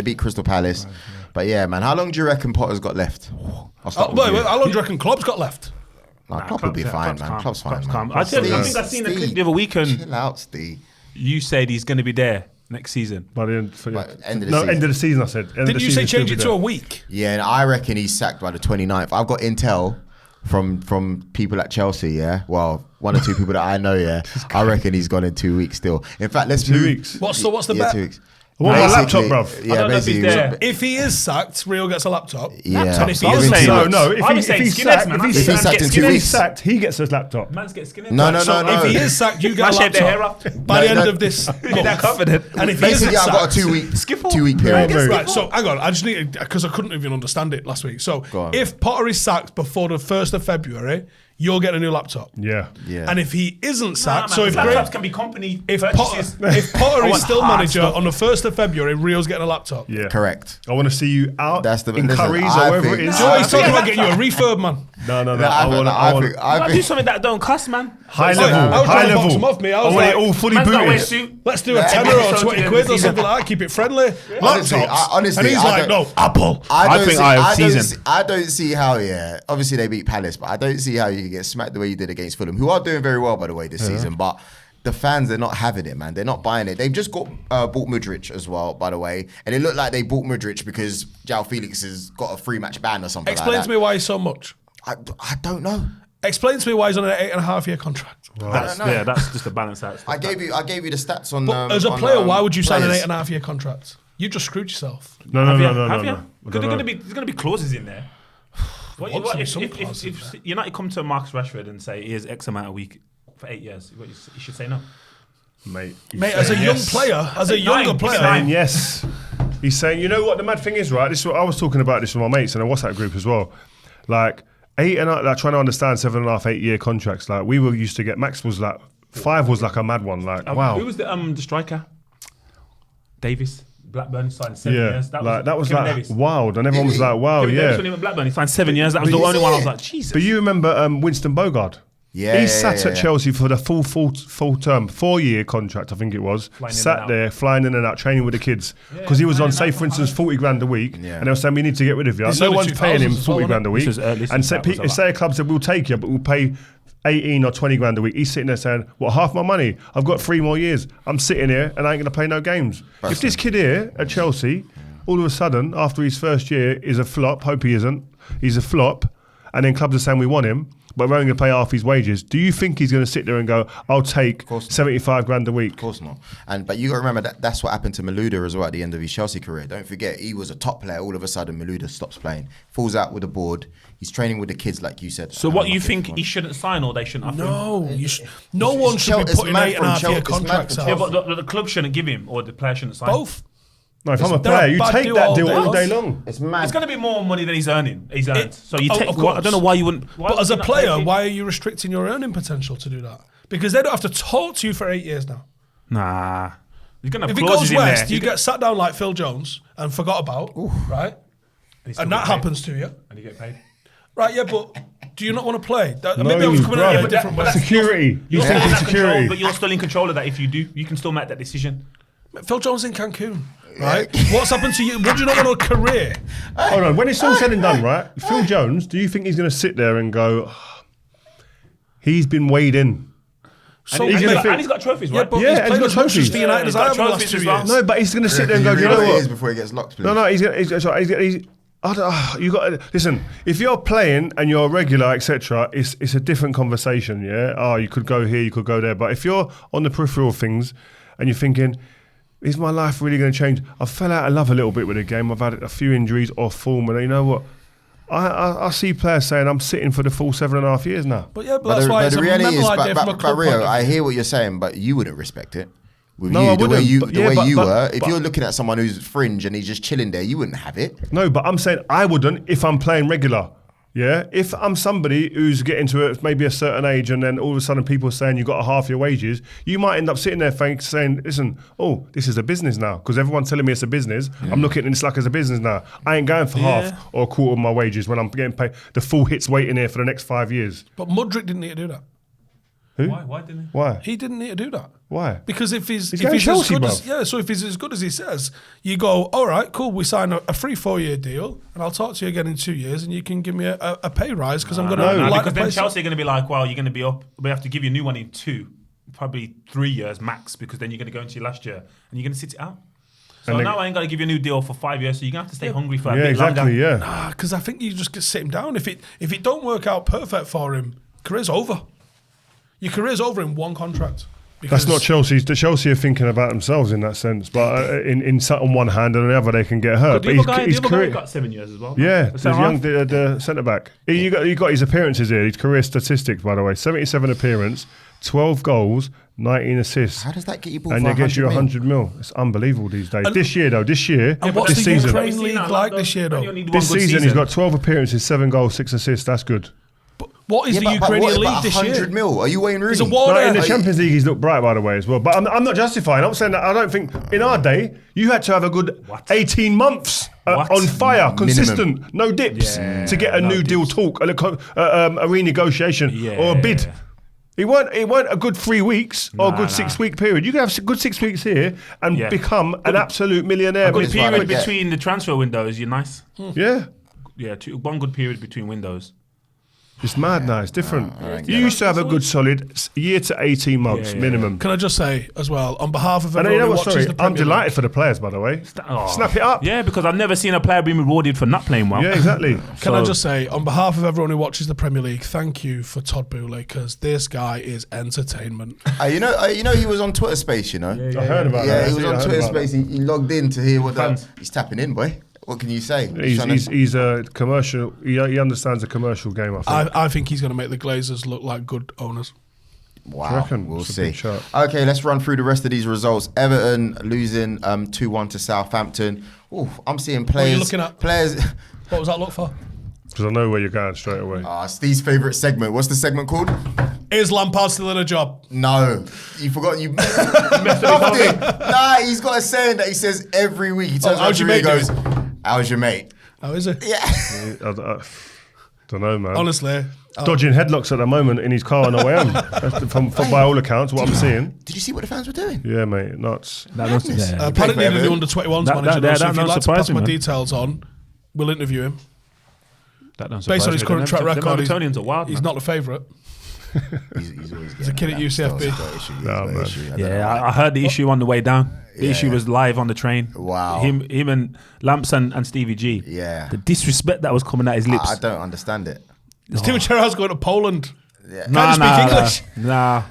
beat Crystal Palace. But yeah, man, how long do you reckon Potter's got left? I'll start with you. How long do you reckon Klopp's got left? Klopp will be fine, man. Klopp's fine, man. I think I seen a clip the other weekend. Chill out, Steve. You said he's going to be there next season. By the end, end of the season. end of the season, I said. Didn't you say change it to a week? Yeah, and I reckon he's sacked by the 29th. I've got intel from people at Chelsea, yeah? Well, one or two people that I know, yeah? I reckon he's gone in 2 weeks still. In fact, let's 2 weeks. What's the yeah, bet? 2 weeks. I want my Basically, laptop, bruv. Yeah, I don't know if he's basically. there. If he is sacked, Rio gets a laptop. Yeah. And if he I was isn't saying- sacked, No, I was saying he's skinheads, sacked, man. if I'm he's saying sacked, in if 2 he's weeks. sacked, he gets his laptop. Man's get skinny. No. if he is sacked, you get a Man shaved their hair laptop off. by the end No. of this That month. confident. And if he isn't Basically, I've got a sacked, 2 week period. Very right, so hang on. I just need because I couldn't even understand it last week. So Go on. if Potter is sacked before the 1st of February, you'll get a new laptop. Yeah. Yeah. And if he isn't sacked, Nah, so man, if laptops can be company If purchases. Potter I is want still hard manager stuff. on the 1st of February, Rio's getting a laptop. Yeah. Correct. I want to see you out That's the- in listen, Curry's or I wherever think- it is. Do you know what he's Yeah. talking about getting you a refurb, man? No. I I'll do think something that don't cost, man. High I was level. trying High to box level. him off me. I I was want it like, all fully Man's got to wear a booted. suit. Let's do a Yeah, tenner every or episode 20 to quid the or something like that. Keep it friendly. Honestly, Laptops. I And he's like, no, Apple. I think I have season. I don't see how, yeah. Obviously, they beat Palace, but I don't see how you can get smacked the way you did against Fulham, who are doing very well, by the way, this season. But the fans, they're not having it, man. They're not buying it. They've just bought Mudryk as well, by the way. And it looked like they bought Mudryk because João Felix has got a free match ban or something Explain like to that. me why he's so much. I don't know. Explain to me why he's on an 8.5-year contract. That's, don't know. yeah, that's just a balance out. I gave you the stats on. But as a player, why would you sign an players. 8.5-year contract? You just screwed yourself. No. Have you? I Because don't know. there's gonna be clauses in there. If United come to Marcus Rashford and say here's X amount a week for 8 years, you should say no. Mate, Mate, as a young player, as a younger nine. player, saying yes. He's saying, you know what the mad thing is, right? This is what I was talking about this with my mates in a WhatsApp group as well. Like like trying to understand 7.5, 8 year contracts. Like we were used to get Max was like 5 was like a mad one. Like wow. Who was the striker? Davis. Blackburn signed 7 years. That was Kevin like Davis. wild, and everyone was like, wow, Kevin yeah. Davis when he went Blackburn, he signed 7 years. That was the only one I was like, Jesus. But you remember Winston Bogard? Yeah, he sat yeah. at Chelsea for the full term, 4-year contract, I think it was. Flying in and Sat out. there, flying in and out, training with the kids. Because he was on, say, for instance, 40 grand a week. Yeah. And they were saying, we need to get rid of you. This No is one's early paying him 2000s as 40 well, grand a week. This was early, And that was a lot. say a club said, we'll take you, but we'll pay 18 or 20 grand a week. He's sitting there saying, "What, half my money? I've got 3 more years. I'm sitting here and I ain't going to play no games." If this kid here at Chelsea, all of a sudden, after his first year, is a flop, hope he isn't, he's a flop, and then clubs are saying we want him, but we're only going to pay half his wages, do you think he's going to sit there and go, "I'll take 75 grand a week"? Of course not. But you got to remember that's what happened to Malouda as well at the end of his Chelsea career. Don't forget, he was a top player. All of a sudden, Malouda stops playing, falls out with the board. He's training with the kids, like you said. So what you think he shouldn't sign, or they shouldn't offer him? No one should be putting 8.5-year contracts out. Yeah, but the club shouldn't give him, or the player shouldn't sign. Both. No, if I'm a player, you take that deal all day long. It's mad. It's going to be more money than he's earned. So you take. I don't know why you wouldn't. But as a player, why are you restricting your earning potential to do that? Because they don't have to talk to you for 8 years now. Nah. He's gonna have if it clauses goes in west, there. you get sat down like Phil Jones and forgot about, right? And that happens to you. And you get paid. Right, yeah, but do you not want to play? No, Maybe I was coming at it a different way. Security. You're still in security. control, but you're still in control of that. If you do, you can still make that decision. Phil Jones in Cancun, right? What's happened to you? Would you not want a career? Hold on, when it's all said and done, right? Phil Jones, do you think he's going to sit there and go, he's been weighed in? So and he's got trophies, right? Yeah, Yeah, and he's he's got played as much trophies. for United as I have in the last 2 years. No, but he's going to sit there and go, "Do you know what?" Before he gets locked, please. No, he's you got to listen. If you're playing and you're regular, etc., it's a different conversation. Yeah. Oh, you could go here, you could go there. But if you're on the peripheral of things and you're thinking, "Is my life really going to change?" I fell out of love a little bit with the game. I've had a few injuries off form, and you know what? I see players saying, "I'm sitting for the full 7.5 years now." But that's why it's the a reality is, idea from a club Rio, point of I view. hear what you're saying, but you wouldn't respect it. With No, you, I the way wouldn't, you, but- the yeah, way but- you but- were, if but- you're looking at someone who's fringe and he's just chilling there, you wouldn't have it. No, but I'm saying I wouldn't if I'm playing regular. Yeah, if I'm somebody who's getting to maybe a certain age and then all of a sudden people are saying you've got a half your wages, you might end up sitting there saying, "Listen, this is a business now," because everyone's telling me it's a business. I'm looking at this like it's a business now. I ain't going for half or a quarter of my wages when I'm getting paid. The full hit's waiting here for the next 5 years. But Mudryk didn't need to do that. Who? Why didn't he? Why? He didn't need to do that. Why? Because if he's going as Chelsea, good bruv. so if he's as good as he says, you go, "All right, cool, we sign a free 4-year deal and I'll talk to you again in 2 years and you can give me a pay rise because I'm going to like because the then place." Chelsea are going to be like, "Well, you're going to be up. We have to give you a new one in 2, probably 3 years max, because then you're going to go into your last year and you're going to sit it out." So And now I ain't got to give you a new deal for 5 years, so you're going to have to stay hungry for a Yeah, bit exactly. longer. Yeah. Because I think you just get sit him down. If it don't work out perfect for him, career's over. Your career's over in one contract. That's not Chelsea. The Chelsea are thinking about themselves in that sense, but on one hand and on the other they can get hurt. The other guy got 7 years as well. Yeah, The the centre back. You got his appearances here. His career statistics, by the way: 77 appearance, 12 goals, 19 assists. How does that get you bought And for they get you 100 mil? mil. It's unbelievable these days. This year, And what's this the season, Ukraine League like this year, though? this season he's got 12 appearances, 7 goals, 6 assists. That's good. What is the Ukrainian League this year? 100 mil? Are you Wayne Rooney? There's a war No, there. in the Champions League, he's looked bright, by the way, as well. But I'm not justifying. I'm saying that I don't think in our day you had to have a good 18 months on fire, consistent, no dips, to get a new deal talk, a renegotiation or a bid. It weren't a good 3 weeks or a good 6 week period. You can have a good 6 weeks here and become an absolute millionaire. A good It's period like that. between the transfer windows, you're nice. Yeah. Yeah, one good period between windows. It's mad now. It's different. You used to have a good solid year to 18 months minimum. Can I just say as well, on behalf of And everyone you know who what? watches Sorry, the I'm Premier delighted League, for the players, by the way. Oh. Snap it up. Yeah, because I've never seen a player being rewarded for not playing well. Yeah, exactly. Can I just say, on behalf of everyone who watches the Premier League, thank you for Todd Boehly, because this guy is entertainment. You know, he was on Twitter Space. You know, I heard about that. he was on Twitter Space. He logged in to hear what Fans. he's tapping in, boy. What can you say? He's a commercial. He understands the commercial game. I think. I think he's going to make the Glazers look like good owners. Wow, Do you reckon? we'll It's a see. big shot. Okay, let's run through the rest of these results. Everton losing 2-1 to Southampton. Ooh, I'm seeing players. What are you looking at? Players. What was that look for? Because I know where you're going straight away. Steve's favourite segment. What's the segment called? Is Lampard still in a job? No, you forgot. You messed it. Nah, he's got a saying that he says every week. He turns how's around your to me and mate goes, "How's your mate?" How is it? Yeah. I don't know, man. Honestly. Dodging headlocks at the moment in his car on the way home. That's from by all accounts, what I'm seeing. Did you see what the fans were doing? Yeah, mate, nuts. Madness. Apparently needed the under-21s manager, though, so if you'd like to pass my man. details on, we'll interview him. That don't Based on his current track record, Evertonians are wild. he's man. not the favourite. He's always He's a kid at UCFB. I heard the issue on the way down. The issue was live on the train. Wow. Him and Lamps and Stevie G. Yeah. The disrespect that was coming out his lips. I don't understand it. Steven Gerrard's going to Poland. Yeah. Can't you speak English? Nah.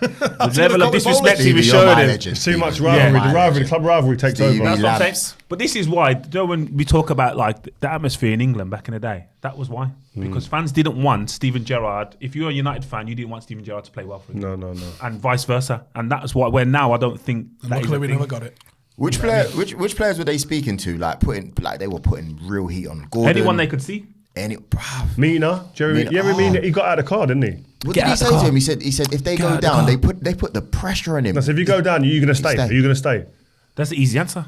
The level of go with disrespect he was Stevie, you're showing my him. legend. It's too much Stevie, rivalry. you're my The rivalry, the legend. club rivalry takes Stevie over. That's what I'm Lamps. saying. But this is why, when we talk about like the atmosphere in England back in the day, that was why. Because fans didn't want Steven Gerrard. If you're a United fan, you didn't want Steven Gerrard to play well for you. No. And vice versa. And that's why, where now I don't think that is Luckily, a we thing. never got it. Which players were they speaking to? They were putting real heat on Gordon. Anyone they could see. Bruv. Mina, Jeremy. Mina, You ever mean he got out of the car, didn't he? What Get did he out the say to car. him? He said if they Get go out the down, car. they put the pressure on him. I said, if you go down, are you going to stay? Stay. Are you going to stay? That's the easy answer.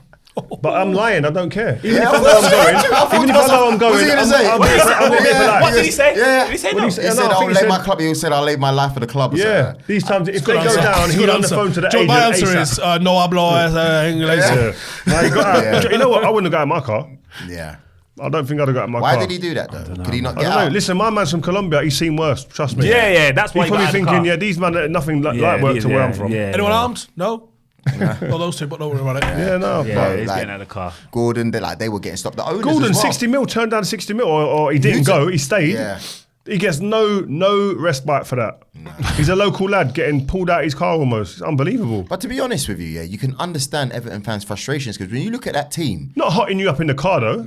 But I'm lying. I don't care. Even Yeah, if I know I'm going, even if I know I'm going, What's he gonna say? I'm What did he say? a bit polite. What did he say? Yeah. Did he say What no? did he say? He No, said, I I'll think he lay said- my club. He said, I'll lay my life for the club. or Yeah, something. these times, if they Good go answer. down, he'll Good on the answer. phone to the Joe, agent. my answer ASAP. is no hablo inglés. Yeah. No, he got out. Yeah. You know what? I wouldn't have got out of my car. Yeah. I don't think I'd have got out of my Why car. did he do that though? Could he not I get don't know. out? Listen, my man's from Colombia. He's seen worse. Trust me. Yeah, that's why He's he got probably out of the thinking, car. yeah, these men are nothing like work to where I'm from. Anyone armed? No. Well, those two, but don't worry about it. Yeah, no. Yeah, but he's like- getting out of the car. Gordon, they were getting stopped. The owners Gordon, as well. 60 mil, turned down 60 mil, or he didn't go, he stayed. Yeah. He gets no respite for that. He's a local lad getting pulled out his car almost. It's unbelievable. But to be honest with you, yeah, you can understand Everton fans' frustrations because when you look at that team, Not hotting you up in the car though.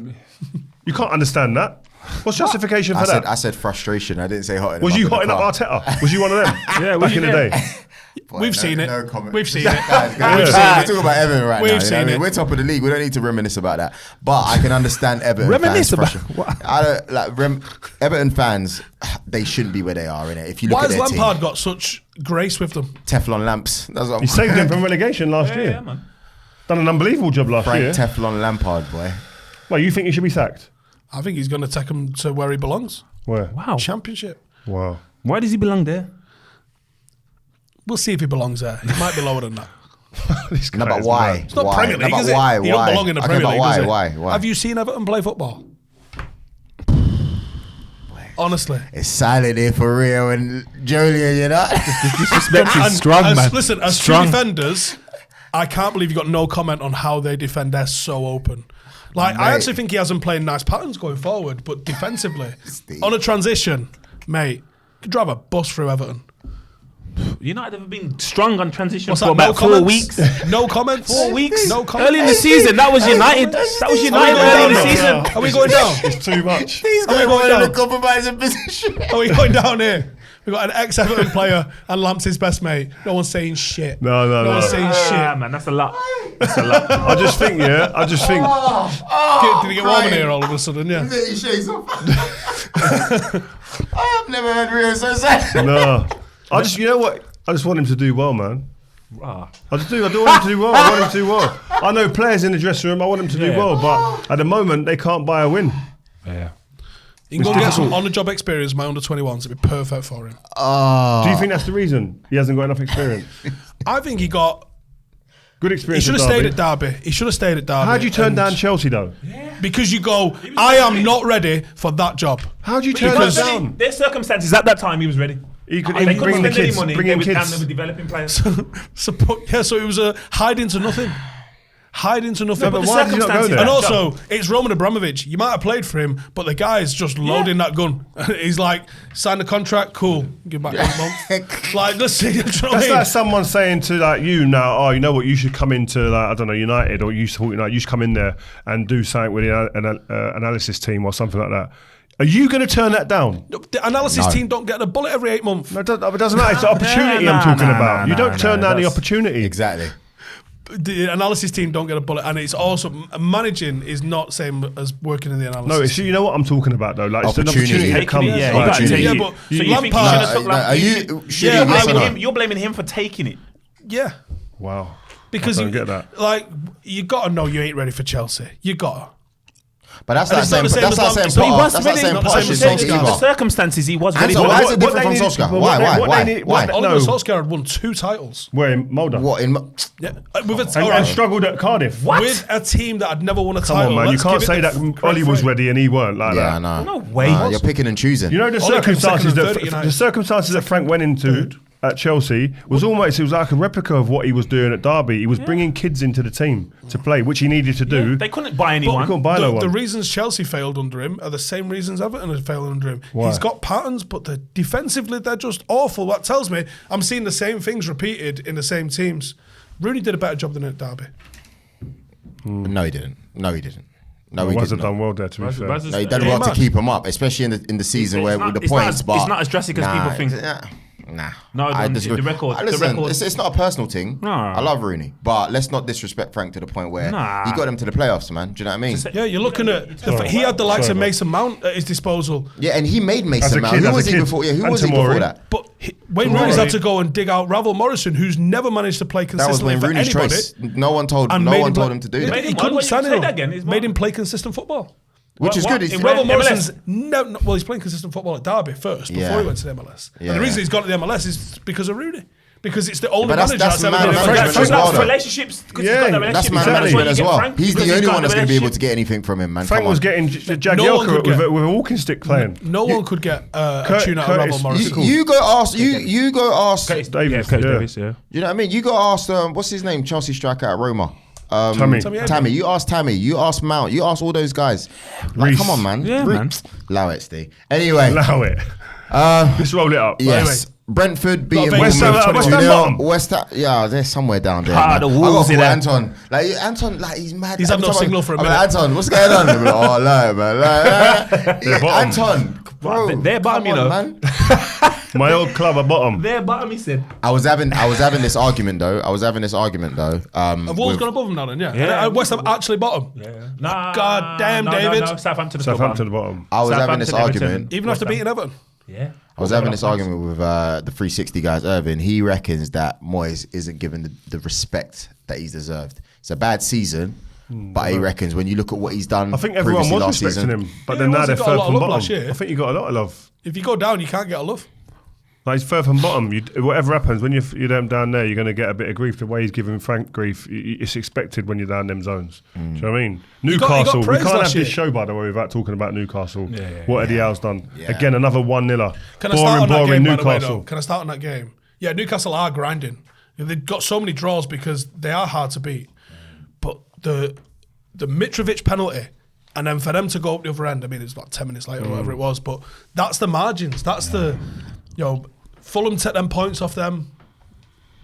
You can't understand that. What's justification for that? I said frustration. I didn't say hot. Was you hotting up Arteta? Was you one of them? Yeah, back in the day. We've seen it. No comment. We've seen it. Guys, We've we're seen talking it. about Everton right We've now. seen it. We're top of the league. We don't need to reminisce about that. But I can understand Everton Reminisce fans. about Everton fans, they shouldn't be where they are in it. If you look Why at has their Lampard team, got such grace with them? Teflon lamps. That's what I'm He saved them from relegation last year. Yeah, man. Done an unbelievable job last Frank year. Teflon Lampard, boy. Well, you think he should be sacked? I think he's going to take him to where he belongs. Where? Wow. Championship. Wow. Why does he belong there? We'll see if he belongs there. He might be lower than that. This No, guy but is why? mad. It's not Why? Premier No, League, but is it? why? He don't belong in the Okay, Premier but League, why? does he? Why? Have you seen Everton play football? Honestly. It's silent here for Rio and Joleon, you know? Disrespect is strong, as, man. Listen, as strong. two defenders, I can't believe you got no comment on how they defend. They're so open. Like, I Mate. actually think he hasn't played nice patterns going forward, but defensively, Steve. on a transition, mate, could drive a bus through Everton. United have been strong on transition What's for that? about 4 weeks. No comments. 4 weeks. No comments. Early in the season, that was United. That was United going early in the down season. now? Are we going down? It's too much. He's Are we going going in a down? compromising position. Are we going down here? We've got an ex-Everton player and Lamps his best mate. No one's saying shit. No. No one's saying Ah, shit. man, that's a lot. That's a lot. I just think. Did he get warm in here all of a sudden? Yeah. He shakes off. I've never heard Rio so sad. No. You know what? I just want him to do well, man. Ah. I just do. I do want him to do well. I want him to do well. I know players in the dressing room. I want him to do Yeah. well, but at the moment they can't buy a win. Yeah. You can go and get some on-the-job experience, my under-21s. It'd be perfect for him. Do you think that's the reason he hasn't got enough experience? I think he got... Good He experience. should have at stayed Derby. at Derby. He should have stayed at Derby. How do you turn And- down Chelsea though? Because you go, I am not ready for that job. How do you He turn was that ready. Their Their circumstances at that time, he was ready. He could They couldn't bring the spend any kids. money. Bring They in were, and kids. they were developing players. So it was a hide into nothing. Hide into nothing. No, but why did you not go there? And also, it's Roman Abramovich. You might have played for him, but the guy's just loading that gun. He's like, sign the contract, cool. Give back 8 months. Like, let's see. You know what I That's mean? like someone saying to like you now, oh, you know what, you should come into like, I don't know, United, or you support United, you should come in there and do something with the analysis team or something like that. Are you going to turn that down? The analysis team don't get a bullet every 8 months. No, it doesn't matter. It's the opportunity I'm talking about. You don't turn down the opportunity. Exactly. The analysis team don't get a bullet, and it's also managing is not same as working in the analysis. No, it's, you know what I'm talking about though. Like it's an Opportunity. opportunity that Taking comes. it, yeah, Like, you gotta take Yeah, it. but So you think he Lampard- should have took No, are you Lampard? shitting I yes or would- not? You're blaming him for taking it. Yeah, wow. because I don't get that. Like, you got to know you ain't ready for Chelsea. You got to. But that's And like it's not saying the same that's as like Lam- saying so he Potter. was That's like ready, saying not the Potter same should as take it Solskjaer. The either. circumstances he was ready. So why is for. it different from Solskjaer? Why? Oliver Solskjaer had won 2 titles. Where in Mulder? What in? Yeah, with a, And, all right, and struggled at Cardiff. with a team that had never won a Come title. on, man. You Let's can't give say it that the credit Ollie was for it. ready and he weren't like Yeah, that. no. No way. You're picking and choosing. You know the Ole came second circumstances and third at United. the circumstances that Frank went into at Chelsea was almost, it was like a replica of what he was doing at Derby. He was bringing kids into the team to play, which he needed to do. They couldn't buy He anyone. couldn't buy no The one. reasons Chelsea failed under him are the same reasons Everton has failed under him. Why? He's got patterns, but defensively they're just awful. That tells me I'm seeing the same things repeated in the same teams. Rooney did a better job than at Derby. No, he didn't. No, he didn't. No, he Wazza didn't. done well there, to be fair. No, he done well to keep him up, especially in the season It's where not- with the it's not points. as- but it's not as drastic as people think. Nah. No, I the disagree. record- the Listen, record- it's not a personal thing. No. I love Rooney, but let's not disrespect Frank to the point where Nah. he got him to the playoffs, man. Do you know what I mean? Yeah, you're looking at he had the likes of Mason Mount at his disposal, Yeah, and he made As Mason a Mount. kid, Who as a was he kid. before? Yeah, who And was he Tamori. before that? but Wayne Rooney's had to go and dig out Ravel Morrison, who's never managed to play That was consistently Wayne for Rooney's anybody. choice. No one told And no made one him told play- him to do He that. Made him- couldn't what- sign say him. that again, he's Made what? him play consistent football. Which is good. in Ravel MLS? Morrison's well, he's playing consistent football at Derby first before Yeah. he went to the MLS. Yeah. And the reason he's got to the MLS is because of Rooney. Because it's the only But that's manager that's ever man been able to management get as well, Frank. though. relationships. 'cause he's Yeah, got the that's That's relationship. man why management you as get well. Frank, He's because the only got one the that's going to be able relationship. to get anything from him, man. Frank Come was on. getting Jagielka No one could with get- a walking stick playing. No one could get a tune out of Curtis, Ravel Morrison. You go ask. You go ask. Davis, Curtis Davis, yeah. You know what I mean? You go ask. What's his name? Chelsea striker at Roma. Tammy. Tammy. You ask Tammy. You ask Mount. You ask all those guys. Like, Reece. come on, man. Yeah, man. Allow it, Steve. Anyway, Allow it. Let's roll it up. yes. Brentford beating West Bournemouth Ham- West Ham 2-0. bottom. West Ham, yeah, they're somewhere down there. Ah, man. the I Wolves got in there. Anton. Anton, he's mad. He's had Every no time signal for a I'm minute. like, Anton, what's going on? I'm like, oh, no, man. They're bottom. Anton, bro, They're bottom, come you on, know. man. My old club are bottom. They're bottom, he said. I was having this argument though. Have Wolves with- gone above him now then? Yeah. Yeah. And West Ham actually bottom. Nah, God damn, David. No, Southampton Southampton the bottom. I was having this Southampton, argument. Everton. Even after beating Everton. Yeah. I was having this argument with the 360 guys, Irvin. He reckons that Moyes isn't given the respect that he's deserved. It's a bad season, but he reckons when you look at what he's done, I think everyone previously was last respecting season, him, but Yeah, then he now was. they're He got a third lot from of love last bottom. year. I think you got a lot of love. If you go down, you can't get a love. Like he's third from bottom. Whatever happens when you're down there, you're going to get a bit of grief. The way he's giving Frank grief, it's expected when you're down them zones. Do you know what I mean? got- he got Newcastle. We praised can't have last this year. show, by the way, without talking about Newcastle. Yeah, what Eddie Howe's done. Yeah. Again, another 1-0. Can I start on that game, by the way, Newcastle. though? Can I start on that game? Yeah, Newcastle are grinding. They've got so many draws because they are hard to beat. But the Mitrovic penalty, and then for them to go up the other end, I mean, it's about 10 minutes later or whatever it was, but that's the margins. That's the, Fulham take them points off them.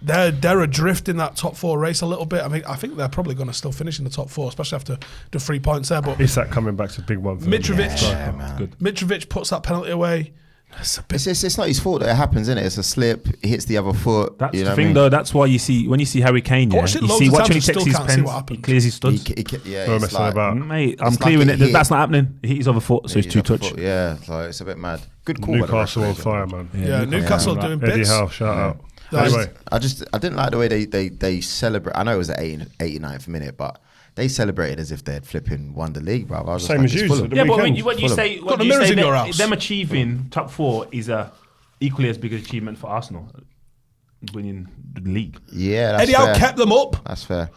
They're adrift in that top 4 race a little bit. I mean, I think they're probably going to still finish in the top 4, especially after the 3 points there. But Isak coming back's a big one for them. Mitrovic, Mitrovic puts that penalty away. it's not his fault that it happens, isn't it? It's a slip. It hits the other foot. That's you know the what I thing, mean? though. That's why you see when you see Harry Kane, yeah, watched it you loads see of watch times when he and takes still his can't see pens, what he happened. clears his studs. Yeah, No it's messing like, about. Mate, I'm It's clearing like it. he That's hit- not happening. He hit his other foot, so it's two touch. Yeah, so it's a bit mad. Good call. by the Newcastle on referee. fire, man. Yeah, Newcastle doing Eddie bits. Howe, shout out. Nice. Anyway, I didn't like the way they celebrate. I know it was the 89th minute, but they celebrated as if they'd flipping won the league, bro. I was just Same like, as it's you, Fulham. so Yeah, but weekend. when you say Got the mirrors in your house. them achieving top 4 is a equally as big an achievement for Arsenal, winning the league. Yeah, that's Eddie fair. Howe kept them up. That's fair.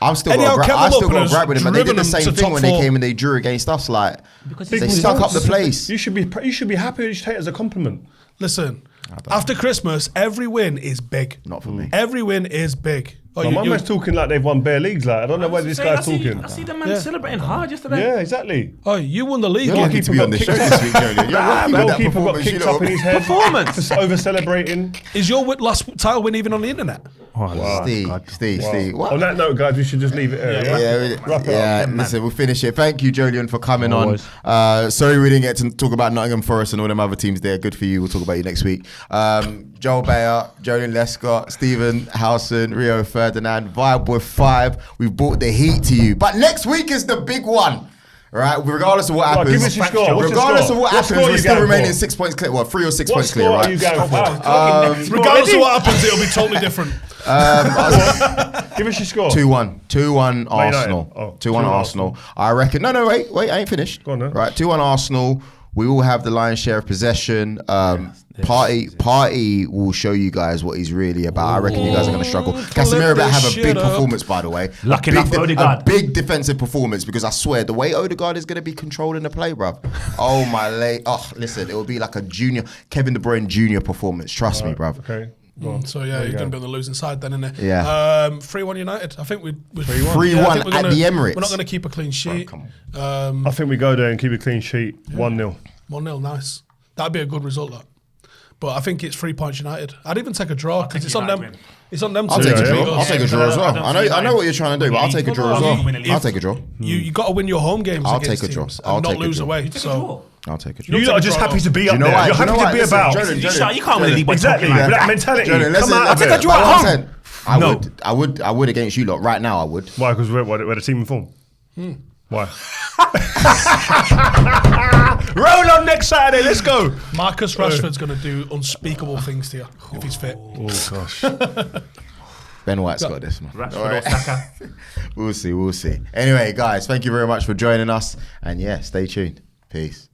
I'm still Eddie got Howe kept I them still up got and gripe with them, and they did driven the them same to thing top when they 4. came and they drew against us. Like Because they it's stuck up results. the place. you should be happy. You should take it as a compliment. Listen, after Christmas, every win is big. Not for me. Every win is big. Oh, My man's talking like they've won bare leagues. Like I don't know where this guy's talking. I see the man Yeah. celebrating hard yesterday. Yeah, exactly. Oh, you won the league. You're yeah. lucky to be on the show this week, Joleon. You're lucky with that Goalkeeper got performance, you kicked know. up in his head. Performance. For over celebrating. Is your last title win even on the internet? Steve. What? On that note, guys, we should just leave it here. Yeah, listen, we'll finish it. Thank you, Joleon, for coming Always. on. Sorry we didn't get to talk about Nottingham Forest and all them other teams there. Good for you. We'll talk about you next week. Joel Beya, Joleon Lescott, Stephen Howson, Rio Ferdinand, Vibe with 5. We've brought the heat to you. But next week is the big one. Right, regardless of what Right, happens. give us your score. What's your Regardless score? of what What happens, score are we're you still going remaining for? 6 points clear. Well, 3 or 6 What points clear, score are right? you going for? Regardless of what happens, it'll be totally different. Give us your score. 2-1. 2-1 Arsenal. Oh, 2-1 Arsenal. I reckon. No, wait, I ain't finished. Go on then. Right, 2-1 Arsenal. We will have the lion's share of possession. Partey will show you guys what he's really about. I reckon you guys are going to struggle. Casemiro about to have a big performance, by the way. Lucky enough for a Odegaard. big defensive performance, because I swear the way Odegaard is going to be controlling the play, bruv. Oh my listen, it will be like a junior Kevin De Bruyne junior performance. Trust me, bruv. Okay. So yeah, you're going to be on the losing side then, innit? Yeah. 3-1 United. I think we're 3-1 at the Emirates. We're not going to keep a clean sheet. Come on. I think we go there and keep a clean sheet. 1-0. 1-0, nice. That'd be a good result, that. But I think it's 3 points United. I'd even take a draw because it's on them. United win. It's on them. I'll to take a beat draw. us. I'll take a draw as well. I know what you're trying to do, but I'll take a draw as well. I'll take a draw. You got to win your home games. I'll against take a draw. teams I'll and not take a lose draw. away. So I'll take a draw. You lot are just happy to be up know there. why? You're Do you know happy to why? be Listen, about. Jordan, You can't win a league by Exactly. talking like That that. mentality. Jordan, Come out of take a there. draw. No. I would against you lot right now. I would. Why? Because we're the team in form. Why? Roll on next Saturday. Let's go. Marcus Rashford's going to do unspeakable things to you if he's fit. Oh gosh. Ben White's got this, man. Rashford or Saka. We'll see. Anyway, guys, thank you very much for joining us, and yeah, stay tuned. Peace.